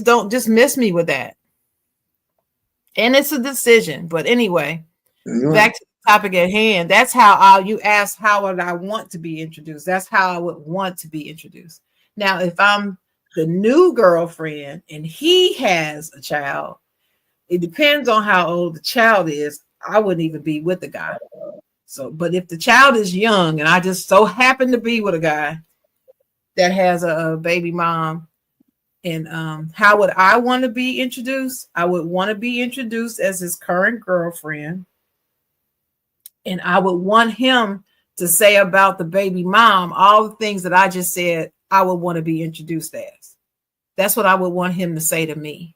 don't miss me with that. And it's a decision. But anyway, back to the topic at hand. That's how you ask, how would I want to be introduced? That's how I would want to be introduced. Now, if I'm the new girlfriend and he has a child, it depends on how old the child is. I wouldn't even be with the guy. So, but if the child is young and I just so happen to be with a guy that has a baby mom, and how would I want to be introduced? I would want to be introduced as his current girlfriend. And I would want him to say about the baby mom all the things that I just said I would want to be introduced as. That's what I would want him to say to me.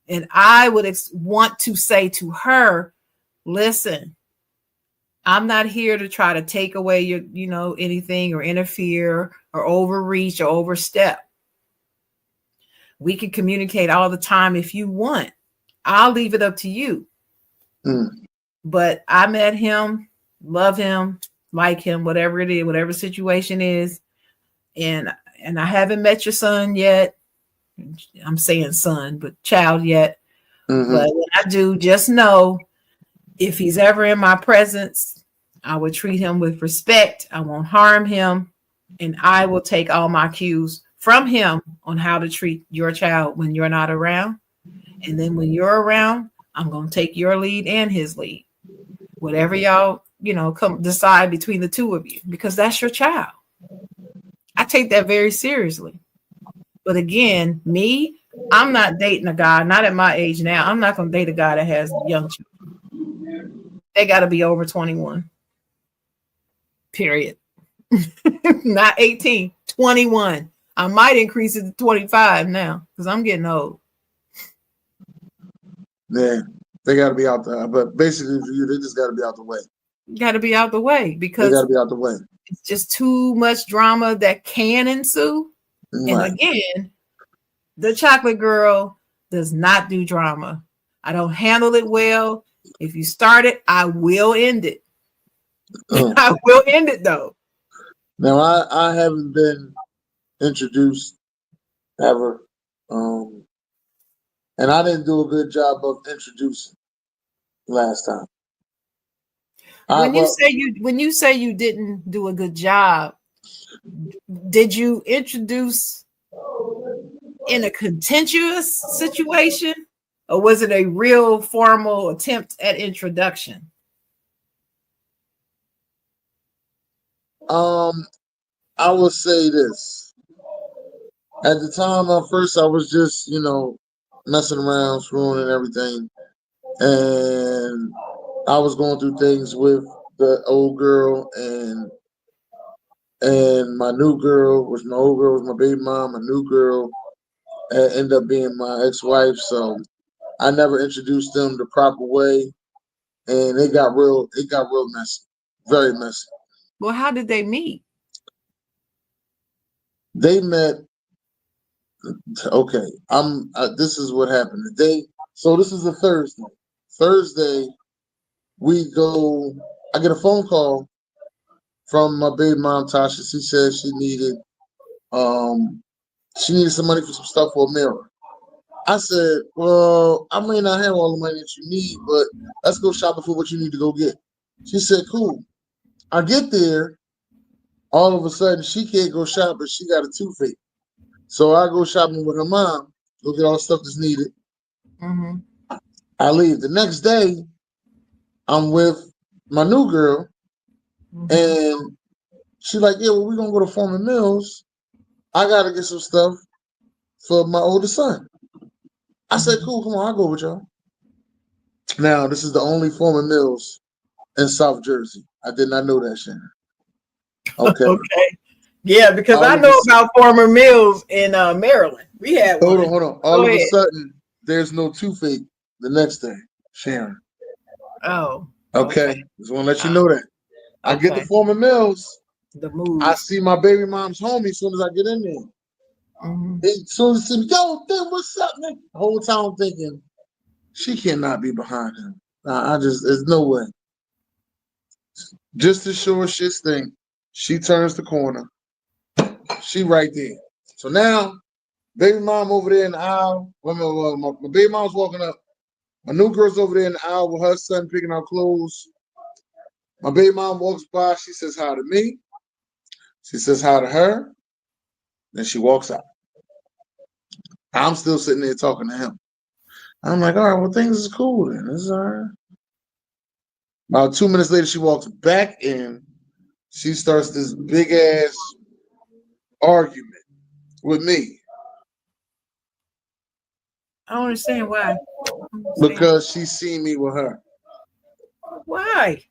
And I would want to say to her, listen, I'm not here to try to take away your, anything or interfere or overreach or overstep. We can communicate all the time if you want. I'll leave it up to you. But I met him, love him, like him, whatever it is, whatever situation is. And I haven't met your son yet. I'm saying son, but child yet. Mm-hmm. But when I do, just know if he's ever in my presence, I will treat him with respect. I won't harm him. And I will take all my cues from him on how to treat your child when you're not around. And then when you're around, I'm going to take your lead and his lead. Whatever y'all, come decide between the two of you, because that's your child. I take that very seriously. But again, I'm not dating a guy, not at my age now. I'm not going to date a guy that has young children. They got to be over 21. Period. Not 18, 21. I might increase it to 25 now because I'm getting old. Yeah, they got to be out there. But basically, for you, they just got to be out the way. Got to be out the way because they got to be out the way. It's just too much drama that can ensue. Right. And again, the chocolate girl does not do drama. I don't handle it well. If you start it, I will end it. I will end it though. Now I haven't been introduced ever, and I didn't do a good job of introducing last time. When you say you didn't do a good job, did you introduce in a contentious situation, or was it a real formal attempt at introduction? I will say this. At the time, at first, I was just, messing around, screwing and everything. And I was going through things with the old girl and my new girl, which my old girl was my baby mom, my new girl ended up being my ex-wife. So I never introduced them the proper way. And it got real messy. Very messy. Well, how did they meet? They met. Okay, this is what happened. So this is a Thursday. Thursday, I get a phone call from my baby mom, Tasha. She said she needed some money for some stuff for a mirror. I said, well, I may not have all the money that you need, but let's go shopping for what you need to go get. She said, cool. I get there. All of a sudden, she can't go shopping. She got a toothache. So I go shopping with her mom, go get all the stuff that's needed. Mm-hmm. I leave. The next day, I'm with my new girl, and she's like, yeah, well, we're going to go to Foreman Mills. I got to get some stuff for my oldest son. I said, cool, come on, I'll go with y'all. Now, this is the only Foreman Mills in South Jersey. I did not know that, Shannon. Okay. Okay. Yeah, because I know about Foreman Mills in Maryland. We had one. Hold on. All of a sudden, there's no toothache the next day, Sharon. Oh. Okay. Just want to let you know that. I get to Foreman Mills. The move. I see my baby mom's homie as soon as I get in there. Mm-hmm. As soon as he see me, yo, dude, what's up, man? The whole time I'm thinking, she cannot be behind him. There's no way. Just to show her shit's thing, she turns the corner. She right there. So now, baby mom over there in the aisle. My baby mom's walking up. My new girl's over there in the aisle with her son picking out clothes. My baby mom walks by. She says hi to me. She says hi to her. Then she walks out. I'm still sitting there talking to him. I'm like, all right, well, things is cool then. This is all right. About 2 minutes later, she walks back in. She starts this big ass argument with me. I don't understand why. Because she's seen me with her. Why?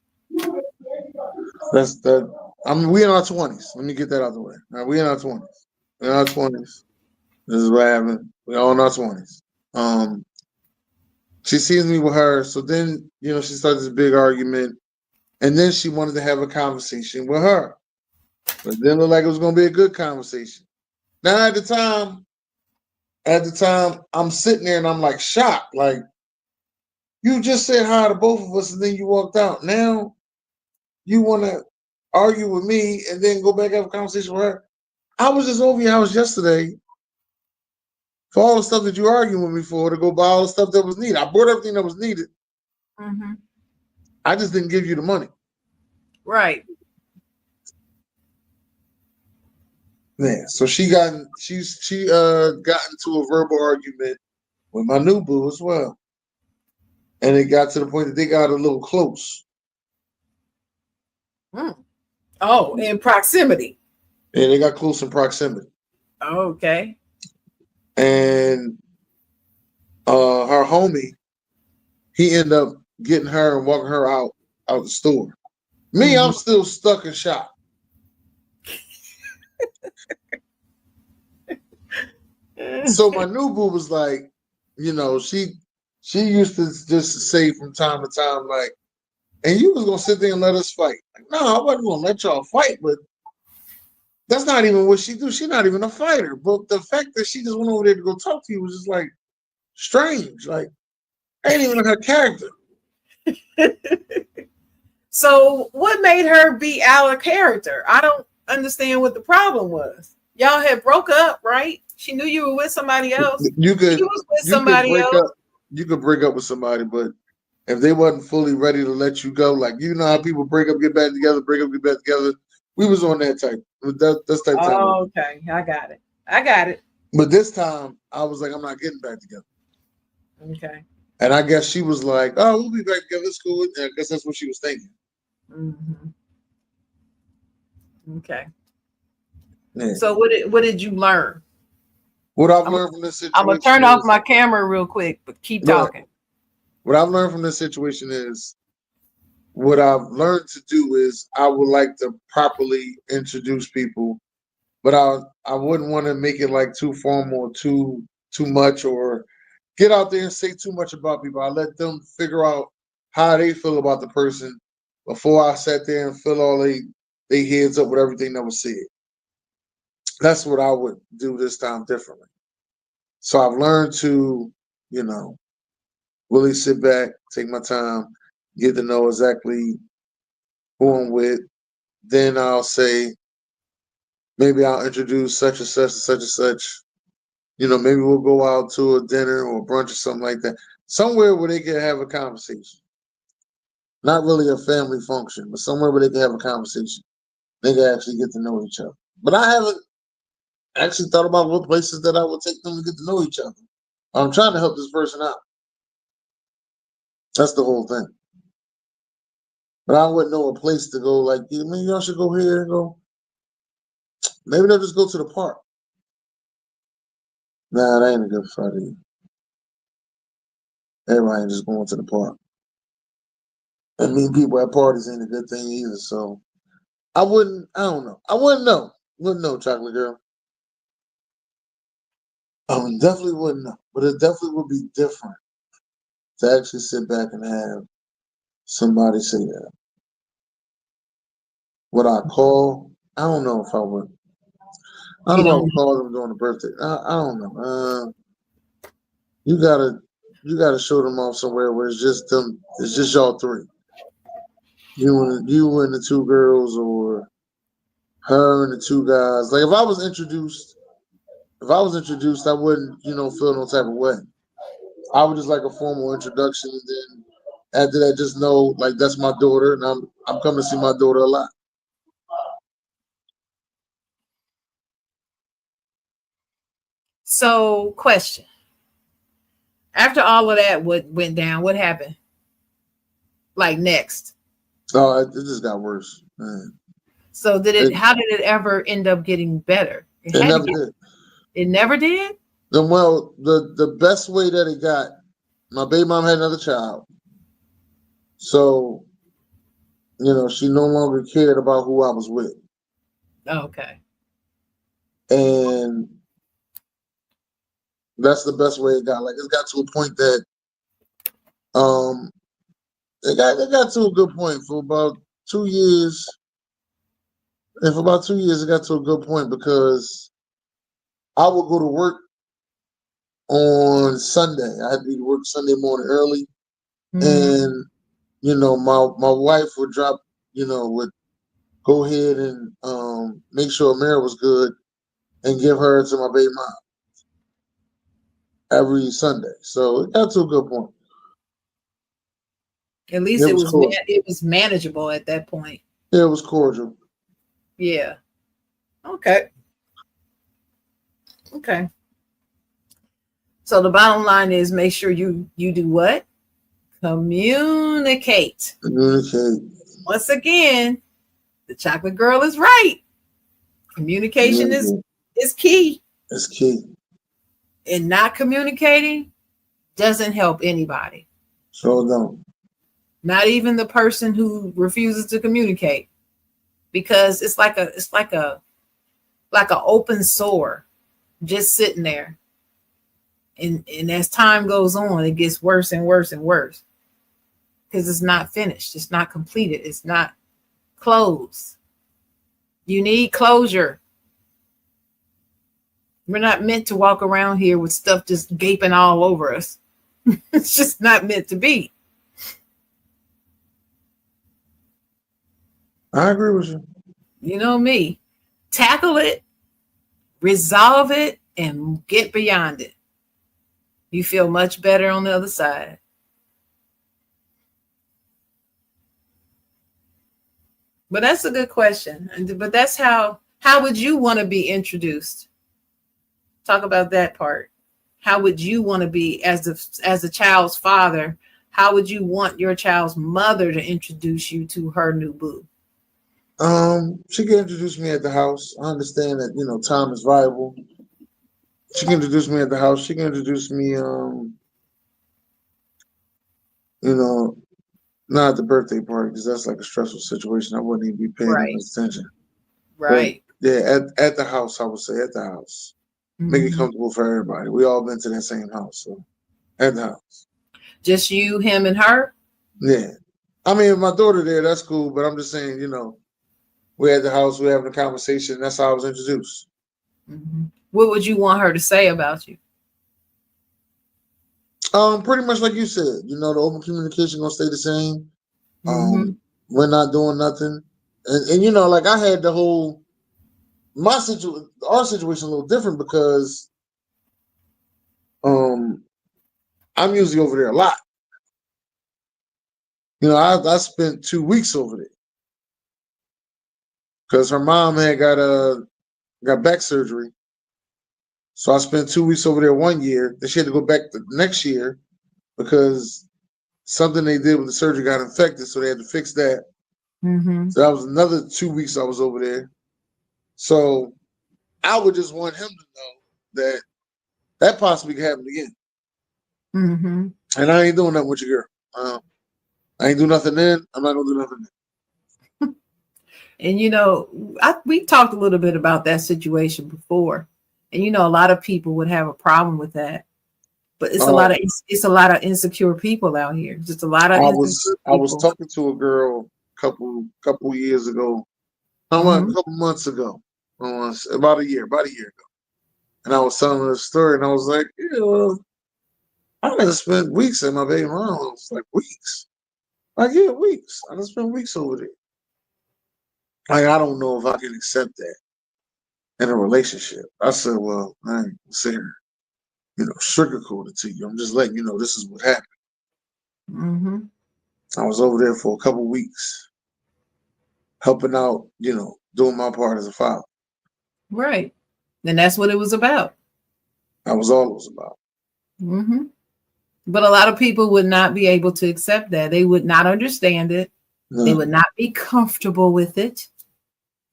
That's that. We in our 20s. Let me get that out of the way. Now, we in our 20s. In our 20s. This is what happened. We're all in our 20s. She sees me with her. So then, she starts this big argument. And then she wanted to have a conversation with her. But it didn't look like it was going to be a good conversation. Now, at the time, I'm sitting there and I'm like shocked. Like, you just said hi to both of us and then you walked out. Now, you want to argue with me and then go back and have a conversation with her. I was just over your house yesterday for all the stuff that you arguing with me for, to go buy all the stuff that was needed. I bought everything that was needed. Mm-hmm. I just didn't give you the money. Right. Yeah. So she got into a verbal argument with my new boo as well. And it got to the point that they got a little close. Mm. Oh, in proximity. Yeah, they got close in proximity. Okay. And her homie, he ended up getting her and walking her out the store. Me, I'm still stuck in shock. So my new boo was like, you know, she used to just say from time to time, like, and you was gonna sit there and let us fight. Like, no, I wasn't gonna let y'all fight, but that's not even what she do. She's not even a fighter. But the fact that she just went over there to go talk to you was just like strange. Like, ain't even her character. So what made her be out of character? I don't understand what the problem was. Y'all had broke up, right? She knew you were with somebody else. You could Somebody else. You could break up with somebody, but if they wasn't fully ready to let you go, like you know how people break up, get back together, break up, get back together. We was on that type. That's type time. Oh, okay, I got it. But this time, I was like, I'm not getting back together. Okay. And I guess she was like, "Oh, we'll be back together. It's cool." And I guess that's what she was thinking. Mm-hmm. Okay. Yeah. So what did you learn? What I've learned from this situation. I'm gonna turn off my camera real quick, but keep talking. What I've learned from this situation is what I've learned to do is I would like to properly introduce people, but I wouldn't want to make it like too formal or too much or get out there and say too much about people. I let them figure out how they feel about the person before I sat there and fill all they heads up with everything that was said. That's what I would do this time differently. So I've learned to, you know, really sit back, take my time, get to know exactly who I'm with. Then I'll say, maybe I'll introduce such and such and such and such. You know, maybe we'll go out to a dinner or brunch or something like that. Somewhere where they can have a conversation. Not really a family function, but somewhere where they can have a conversation. They can actually get to know each other. But I haven't actually thought about what places that I would take them to get to know each other. I'm trying to help this person out. That's the whole thing. But I wouldn't know a place to go like, maybe y'all should go here and go. Maybe they'll just go to the park. Nah, that ain't a good Friday. Everybody ain't just going to the park. And meeting people at parties ain't a good thing either. So I don't know. I wouldn't know. Wouldn't know, Chocolate Girl. I definitely wouldn't know. But it definitely would be different to actually sit back and have somebody say that. Would I call? I don't know if I would. I don't know if I would call them during the birthday. I don't know. You gotta show them off somewhere where it's just them. It's just y'all three. You and the two girls, or her and the two guys. Like if I was introduced, I wouldn't, feel no type of way. I would just like a formal introduction, and then after that, just know like that's my daughter, and I'm coming to see my daughter a lot. So, question. After all of that, what went down? What happened? Like next? Oh, it just got worse. Man. So how did it ever end up getting better? It never did. It never did? Well, the best way that it got, my baby mom had another child. So, she no longer cared about who I was with. Okay. And that's the best way it got. Like it got to a point that it got to a good point for about 2 years. And for about 2 years it got to a good point because I would go to work on Sunday. I had to be to work Sunday morning early. And my wife would drop, would go ahead and make sure Amira was good and give her to my baby mom every Sunday. So it got to a good point. At least it was manageable at that point. Yeah, it was cordial. Yeah. Okay. So the bottom line is make sure you do what? Communicate. Once again, The chocolate girl is right. Communication is key. It's key. And not communicating doesn't help anybody. So don't. Not even the person who refuses to communicate. Because it's like a open sore just sitting there. And as time goes on, it gets worse and worse and worse. Because it's not finished. It's not completed. It's not closed. You need closure. We're not meant to walk around here with stuff just gaping all over us. It's just not meant to be. I agree with you. You know me. Tackle it, resolve it, and get beyond it. You feel much better on the other side. But that's a good question. But that's how would you want to be introduced? Talk about that part. How would you want to be as a child's father? How would you want your child's mother to introduce you to her new boo? She can introduce me at the house. I understand that, time is valuable. She can introduce me at the house. She can introduce me, not at the birthday party because that's like a stressful situation. I wouldn't even be paying Right. much attention. Right. But yeah, at the house, I would say at the house. Make it comfortable for everybody. We all been to that same house, so at the house. Just you, him, and her? Yeah. I mean, my daughter there, that's cool, but I'm just saying, we're at the house, we're having a conversation. That's how I was introduced. Mm-hmm. What would you want her to say about you? Pretty much like you said, the open communication gonna stay the same. We're not doing nothing. And like I had our situation a little different because I'm usually over there a lot. I spent 2 weeks over there because her mom had got back surgery. So I spent 2 weeks over there 1 year. Then she had to go back the next year because something they did with the surgery got infected, so they had to fix that. So that was another 2 weeks I was over there. So I would just want him to know that possibly could happen again. And I ain't doing nothing with your girl. I ain't do nothing then. I'm not gonna do nothing then. And we talked a little bit about that situation before, and a lot of people would have a problem with that. But it's a lot of insecure people out here. Just a lot of. I was talking to a girl couple years ago, a couple months ago, about a year ago, and I was telling her a story, and I was like, I done spent weeks at my baby mom's house, like weeks. Like, yeah, weeks. I done spent weeks over there. Like, I don't know if I can accept that in a relationship. I said, well, I ain't saying, sugarcoat it to you. I'm just letting you know this is what happened. I was over there for a couple weeks, helping out, doing my part as a father. Right. And that's what it was about. That was all it was about. But a lot of people would not be able to accept that. They would not understand it. No. They would not be comfortable with it.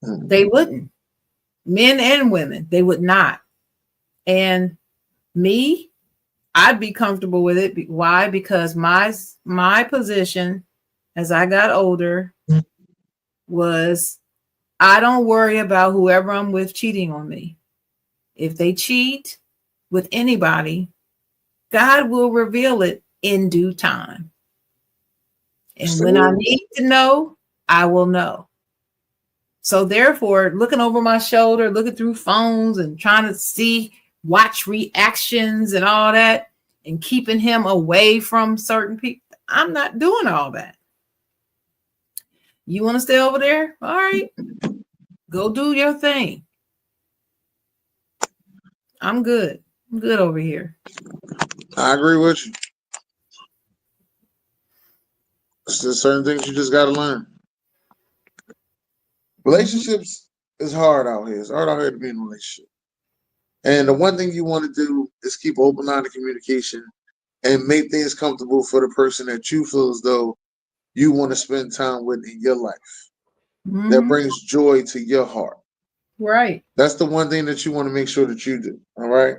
They wouldn't. Men and women, they would not. And me, I'd be comfortable with it. Why? Because my position as I got older was I don't worry about whoever I'm with cheating on me. If they cheat with anybody, God will reveal it in due time. And when I need to know, I will know. So therefore, looking over my shoulder, looking through phones and trying to watch reactions and all that, and keeping him away from certain people, I'm not doing all that. You want to stay over there? All right. Go do your thing. I'm good. I'm good over here. I agree with you. There's certain things you just got to learn. Relationships is hard out here. It's hard out here to be in a relationship. And the one thing you want to do is keep open line of communication and make things comfortable for the person that you feel as though you want to spend time with in your life. that brings joy to your heart. Right. That's the one thing that you want to make sure that you do. All right.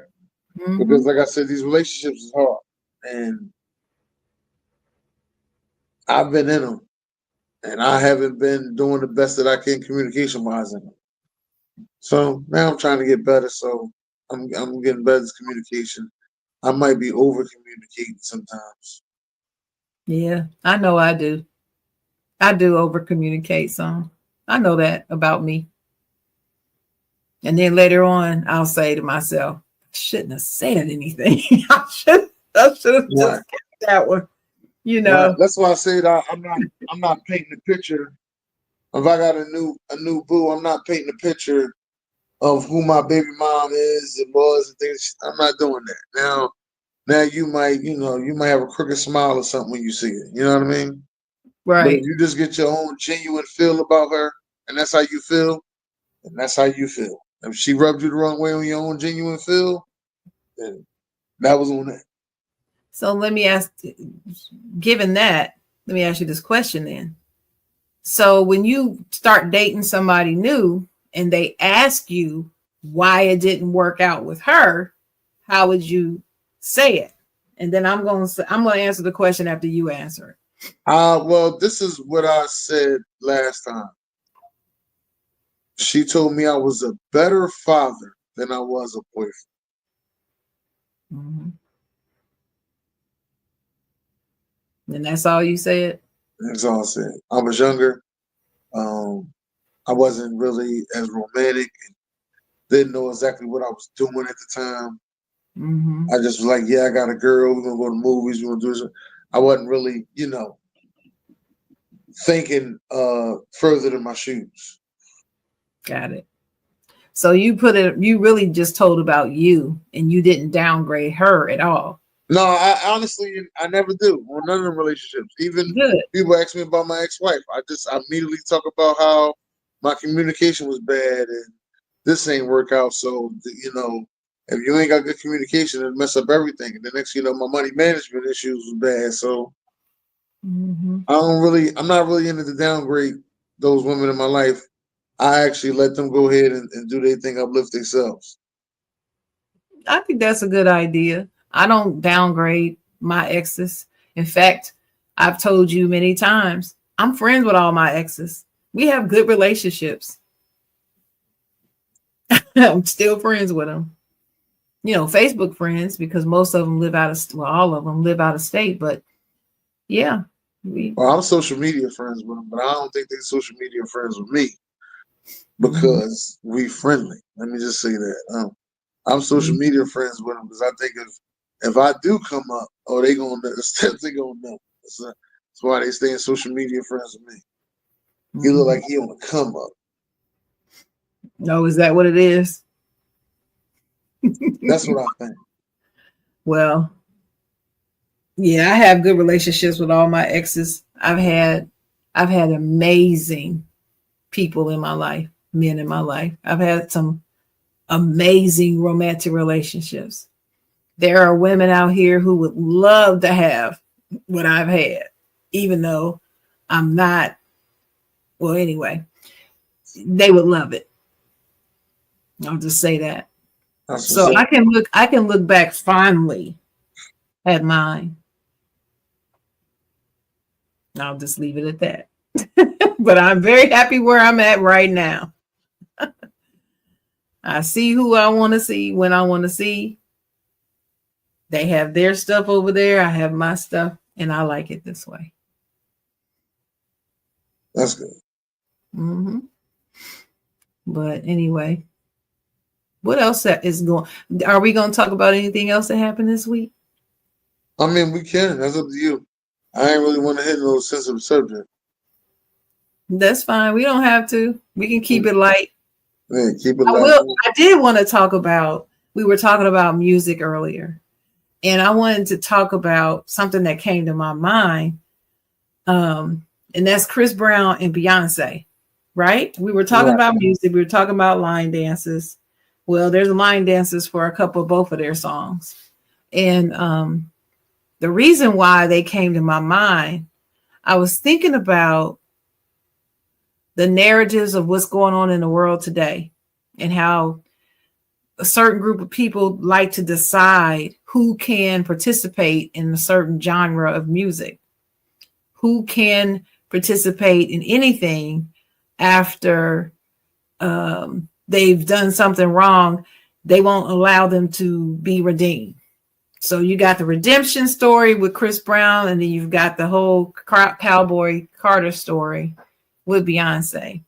Because like I said, these relationships is hard. And I've been in them. And I haven't been doing the best that I can communication wise in them. So now I'm trying to get better. So I'm getting better at communication. I might be over communicating sometimes. Yeah, I know I do. I do over communicate some. I know that about me. And then later on, I'll say to myself, I shouldn't have said anything. I should have just kept that one. You know. Right. That's why I said I'm not painting a picture. If I got a new boo, I'm not painting a picture of who my baby mom is and was and things. I'm not doing that. Now you might have a crooked smile or something when you see it. You know what I mean? Right. But if you just get your own genuine feel about her, and that's how you feel, and that's how you feel. If she rubbed you the wrong way on your own genuine feel, then that was on that. So let me ask, given that, let me ask you this question then. So when you start dating somebody new and they ask you why it didn't work out with her, how would you say it? And then I'm going to answer the question after you answer it. Well, this is what I said last time. She told me I was a better father than I was a boyfriend. And that's all you said? That's all I said. I was younger. I wasn't really as romantic and didn't know exactly what I was doing at the time. I just was like, yeah, I got a girl. We're going to go to movies. We're going to do this. I wasn't really, thinking further than my shoes. Got it. So you really just told about you and you didn't downgrade her at all. No, I honestly never do on none of them relationships. Even people ask me about my ex-wife. I immediately talk about how my communication was bad and this ain't work out. So, if you ain't got good communication, it mess up everything. And the next, my money management issues was bad. So I'm not really into the downgrade those women in my life. I actually let them go ahead and do their thing, uplift themselves. I think that's a good idea. I don't downgrade my exes. In fact, I've told you many times, I'm friends with all my exes. We have good relationships. I'm still friends with them. Facebook friends, because most of them all of them live out of state. But yeah. I'm social media friends with them, but I don't think they're social media friends with me because we friendly. Let me just say that. I'm social media friends with them because I think if I do come up, they gonna know. They gonna know. That's why they stay in social media friends with me. He look like he on a come up. No, is that what it is? That's what I think. Well, yeah, I have good relationships with all my exes. I've had amazing people in my life, men in my life. I've had some amazing romantic relationships. There are women out here who would love to have what I've had, even though I'm not. Well, anyway, they would love it. I'll just say that. So I can look back fondly at mine. I'll just leave it at that. But I'm very happy where I'm at right now. I see who I want to see when I want to see. They have their stuff over there. I have my stuff, and I like it this way. That's good. But anyway, what else is going? Are we going to talk about anything else that happened this week? I mean, we can. That's up to you. I ain't really want to hit no sensitive subject. That's fine. We don't have to. We can keep it light. Yeah, keep it light. I did want to talk about. We were talking about music earlier, and I wanted to talk about something that came to my mind. And that's Chris Brown and Beyonce, right? We were talking about music. We were talking about line dances. Well, there's line dances for both of their songs. And the reason why they came to my mind, I was thinking about the narratives of what's going on in the world today and how a certain group of people like to decide who can participate in a certain genre of music, who can participate in anything after they've done something wrong. They won't allow them to be redeemed. So you got the redemption story with Chris Brown, and then you've got the whole Cowboy Carter story with Beyonce.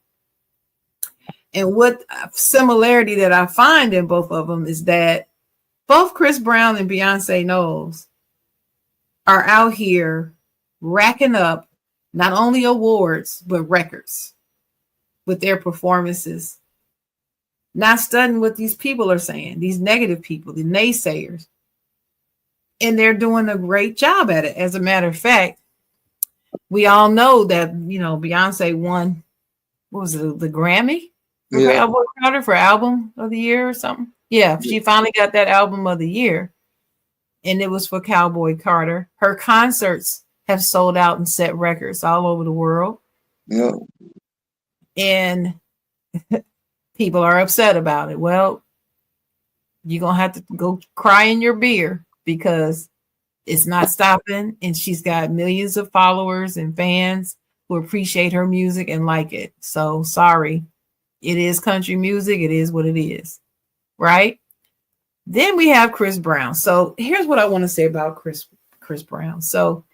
And what similarity that I find in both of them is that both Chris Brown and Beyonce Knowles are out here racking up not only awards, but records with their performances. Not studying what these people are saying, these negative people, the naysayers. And they're doing a great job at it. As a matter of fact, we all know that, Beyonce won, what was it, the Grammy? For Cowboy Carter for album of the year or something. Yeah, she finally got that album of the year. And it was for Cowboy Carter. Her concerts have sold out and set records all over the world. Yeah. And people are upset about it. Well, you're going to have to go cry in your beer because it's not stopping. And she's got millions of followers and fans who appreciate her music and like it. So sorry. It is country music. It is what it is. Right? Then we have Chris Brown. So here's what I want to say about Chris Brown. So,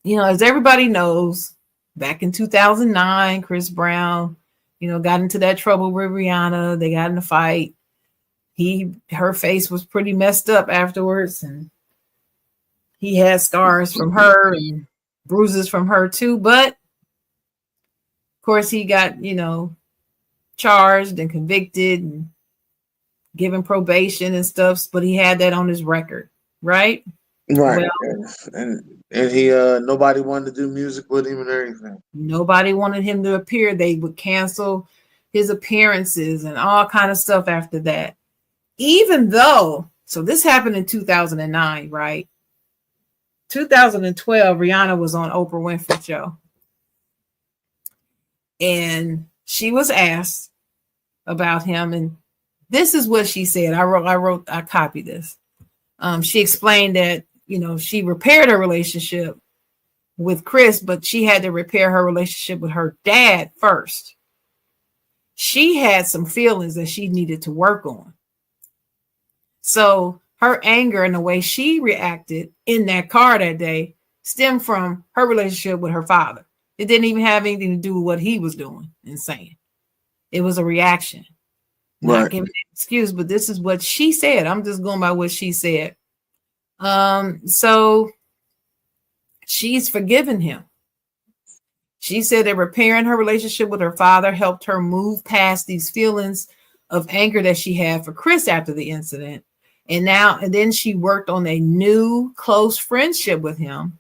as everybody knows, back in 2009, Chris Brown, got into that trouble with Rihanna. They got in a fight. Her face was pretty messed up afterwards. And he had scars from her and bruises from her too. But of course he got, charged and convicted and given probation and stuff, but he had that on his record, right? Right. Well, and he nobody wanted to do music with him and everything. Nobody wanted him to appear. They would cancel his appearances and all kind of stuff after that. Even though, so this happened in 2009, right? 2012, Rihanna was on Oprah Winfrey show. And she was asked about him, and this is what she said. I copied this. She explained that, she repaired her relationship with Chris, but she had to repair her relationship with her dad first. She had some feelings that she needed to work on. So her anger and the way she reacted in that car that day stemmed from her relationship with her father. It didn't even have anything to do with what he was doing and saying. It was a reaction. Right. Not giving an excuse, but this is what she said. I'm just going by what she said. So she's forgiven him. She said that repairing her relationship with her father helped her move past these feelings of anger that she had for Chris after the incident. And then she worked on a new close friendship with him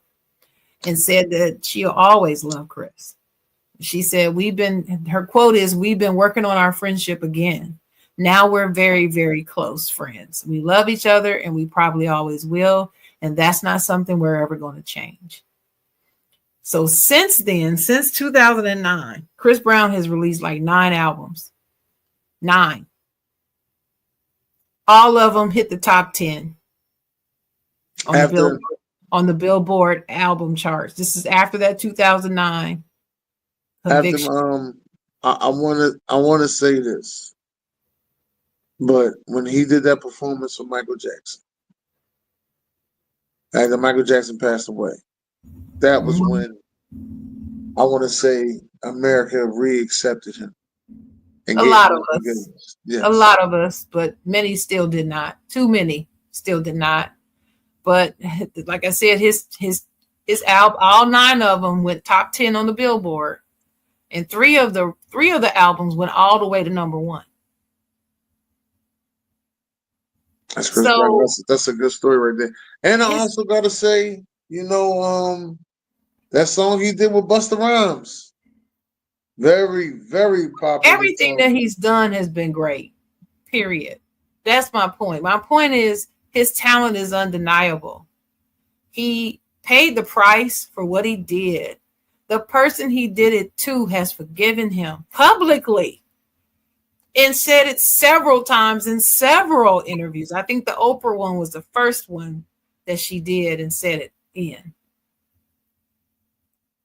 and said that she'll always love Chris. She said, her quote is, "We've been working on our friendship again. Now we're very, very close friends. We love each other and we probably always will. And that's not something we're ever going to change." So since then, since 2009, Chris Brown has released like 9 albums. 9. All of them hit the top 10 on the Billboard album charts. This is after that 2009 conviction. I want to say this, but when he did that performance for Michael Jackson, after Michael Jackson passed away, that was when I want to say America re-accepted him. A lot of us. Yes. A lot of us, but many still did not. Too many still did not. But like I said, his album, all 9 of them went top 10 on the Billboard, and 3 of the albums went all the way to number 1. That's Chris Brown. That's a good story right there. And I also got to say, that song he did with Busta Rhymes. Very, very popular. Everything that he's done has been great, period. That's my point. My point is his talent is undeniable. He paid the price for what he did, the person he did it to has forgiven him publicly and said it several times in several interviews. I think the Oprah one was the first one that she did and said it in.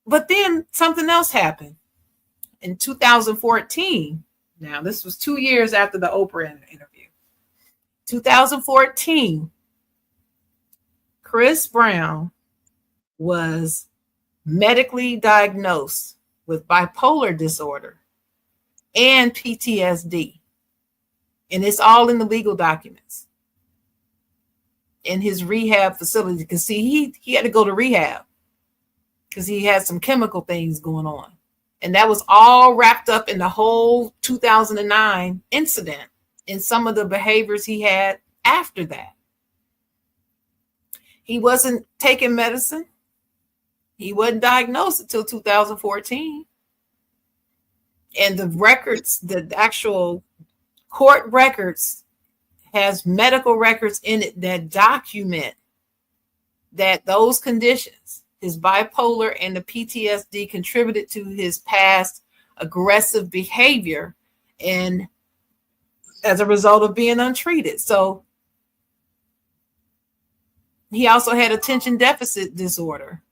But then something else happened in 2014. Now, this was 2 years after the Oprah interview. 2014, Chris Brown was medically diagnosed with bipolar disorder and PTSD. And it's all in the legal documents in his rehab facility. You can see he had to go to rehab because he had some chemical things going on. And that was all wrapped up in the whole 2009 incident and some of the behaviors he had after that. He wasn't taking medicine. He wasn't diagnosed until 2014. And the records, the actual court records, has medical records in it that document that those conditions, his bipolar and the PTSD, contributed to his past aggressive behavior and as a result of being untreated. So he also had attention deficit disorder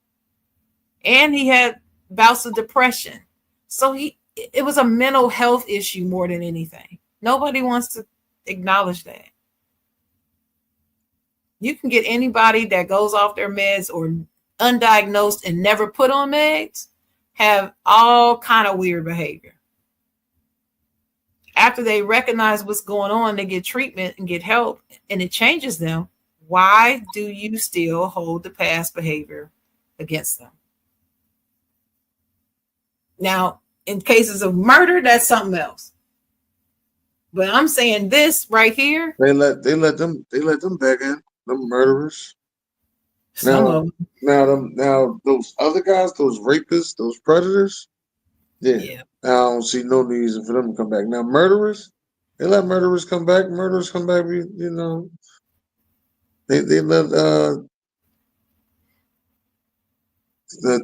and he had bouts of depression. So it was a mental health issue more than anything. Nobody wants to acknowledge that. You can get anybody that goes off their meds or undiagnosed and never put on meds, have all kind of weird behavior. After they recognize what's going on, they get treatment and get help, and it changes them. Why do you still hold the past behavior against them? Now, in cases of murder, that's something else. But I'm saying this right here. They let them back in, them murderers. Now those other guys, those rapists, those predators, yeah. I don't see no reason for them to come back. Now murderers, they let murderers come back. Murderers come back. You know, they let the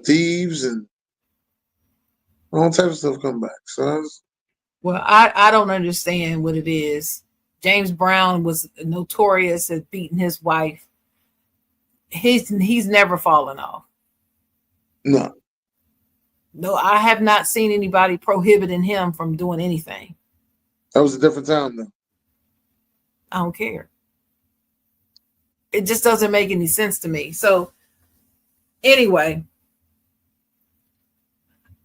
thieves and all types of stuff come back. So I don't understand what it is. James Brown was notorious at beating his wife. He's never fallen off. No, I have not seen anybody prohibiting him from doing anything. That was a different time, though. I don't care. It just doesn't make any sense to me. So, anyway,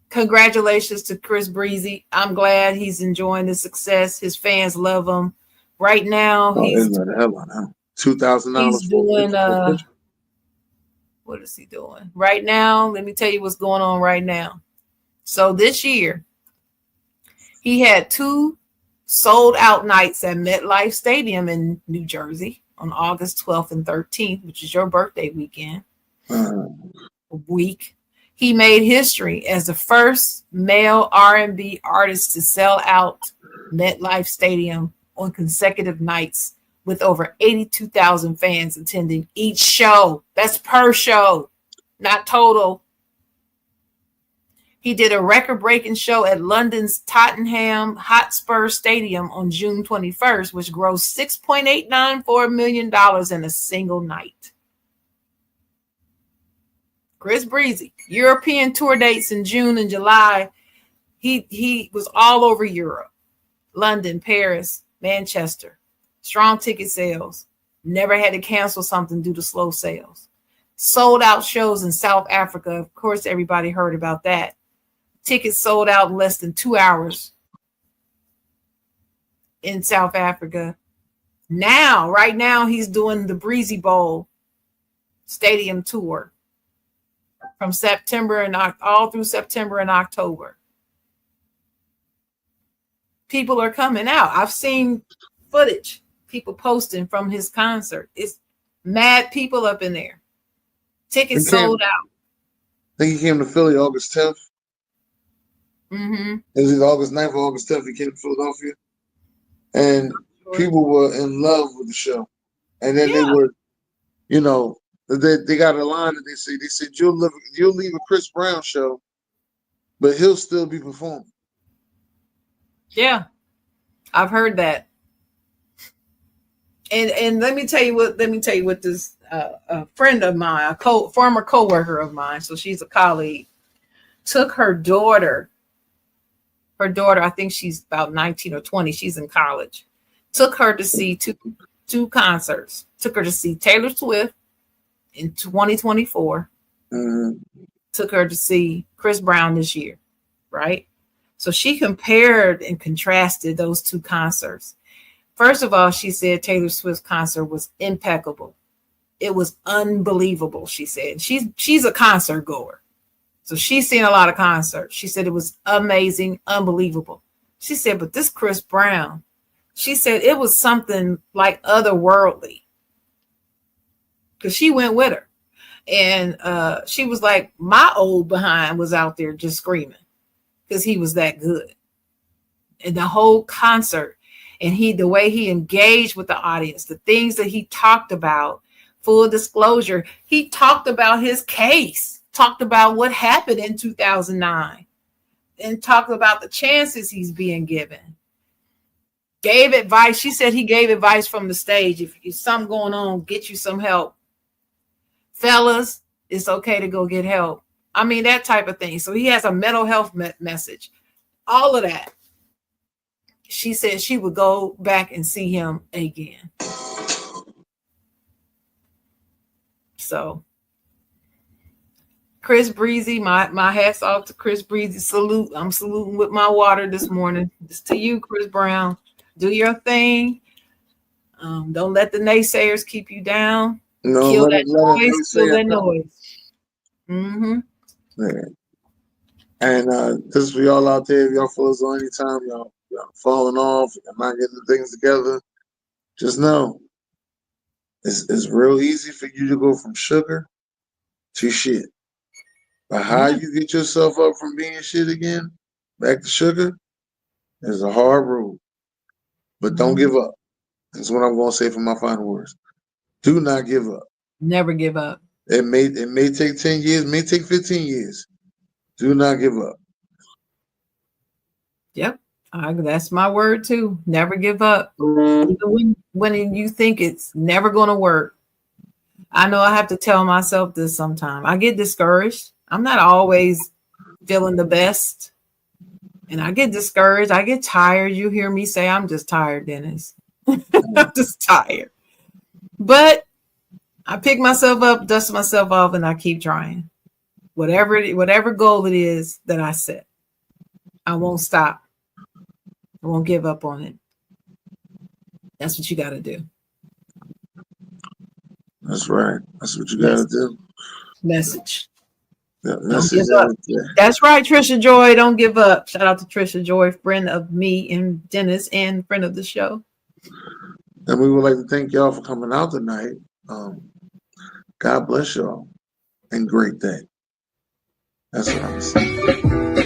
congratulations to Chris Breezy. I'm glad he's enjoying the success. His fans love him. Right now, he's $2,000. He's doing what is he doing right now? Let me tell you what's going on right now. So this year, he had 2 sold out nights at MetLife Stadium in New Jersey on August 12th and 13th, which is your birthday weekend. He made history as the first male R&B artist to sell out MetLife Stadium on consecutive nights, with over 82,000 fans attending each show. That's per show, not total. He did a record-breaking show at London's Tottenham Hotspur Stadium on June 21st, which grossed $6.894 million in a single night. Chris Breezy, European tour dates in June and July. He was all over Europe, London, Paris, Manchester. Strong ticket sales. Never had to cancel something due to slow sales. Sold out shows in South Africa. Of course, everybody heard about that. Tickets sold out in less than 2 hours in South Africa. Right now, he's doing the Breezy Bowl stadium tour from September and all through September and October. People are coming out. I've seen footage. People posting from his concert. It's mad people up in there. Tickets sold out. I think he came to Philly August 10th. Mm-hmm. It was either August 9th or August 10th. He came to Philadelphia. And people were in love with the show. And then they were, they got a line that they said you'll leave a Chris Brown show but he'll still be performing. Yeah, I've heard that. And let me tell you what this a friend of mine, former coworker of mine, so she's a colleague, took her daughter. Her daughter, I think she's about 19 or 20. She's in college. Took her to see two concerts. Took her to see Taylor Swift in 2024. Took her to see Chris Brown this year, right? So she compared and contrasted those two concerts. First of all, she said Taylor Swift's concert was impeccable. It was unbelievable, she said. She's a concert goer. So she's seen a lot of concerts. She said it was amazing, unbelievable. She said, but this Chris Brown, she said it was something like otherworldly. Because she went with her. And she was like, my old behind was out there just screaming because he was that good. And the whole concert, and the way he engaged with the audience, the things that he talked about, full disclosure, he talked about his case, talked about what happened in 2009, and talked about the chances he's being given. Gave advice. She said he gave advice from the stage. If something going on, get you some help. Fellas, it's okay to go get help. I mean, that type of thing. So he has a mental health message. All of that. She said she would go back and see him again. So Chris Breezy, my hat's off to Chris Breezy. Salute. I'm saluting with my water this morning. It's to you, Chris Brown. Do your thing. Don't let the naysayers keep you down. No, Kill that noise. Mm-hmm. Yeah. And this for y'all out there. If y'all feel as though anytime y'all falling off, y'all not getting the things together, just know it's real easy for you to go from sugar to shit. But how you get yourself up from being shit again, back to sugar, is a hard road. But don't give up. That's what I'm going to say for my final words. Do not give up. Never give up. It may take 10 years, may take 15 years. Do not give up. Yep. That's my word too. Never give up. Even when you think it's never going to work. I know I have to tell myself this sometime. I get discouraged. I'm not always feeling the best. And I get discouraged. I get tired. You hear me say, I'm just tired, Dennis. I'm just tired. But I pick myself up, dust myself off, and I keep trying. Whatever goal it is that I set, I won't stop. I won't give up on it. That's what you got to do. That's right. That's what you got to do. Message. Yeah, don't give up. That's right, Trisha Joy. Don't give up. Shout out to Trisha Joy, friend of me and Dennis, and friend of the show. And we would like to thank y'all for coming out tonight. God bless y'all and great day. That's what I'm saying.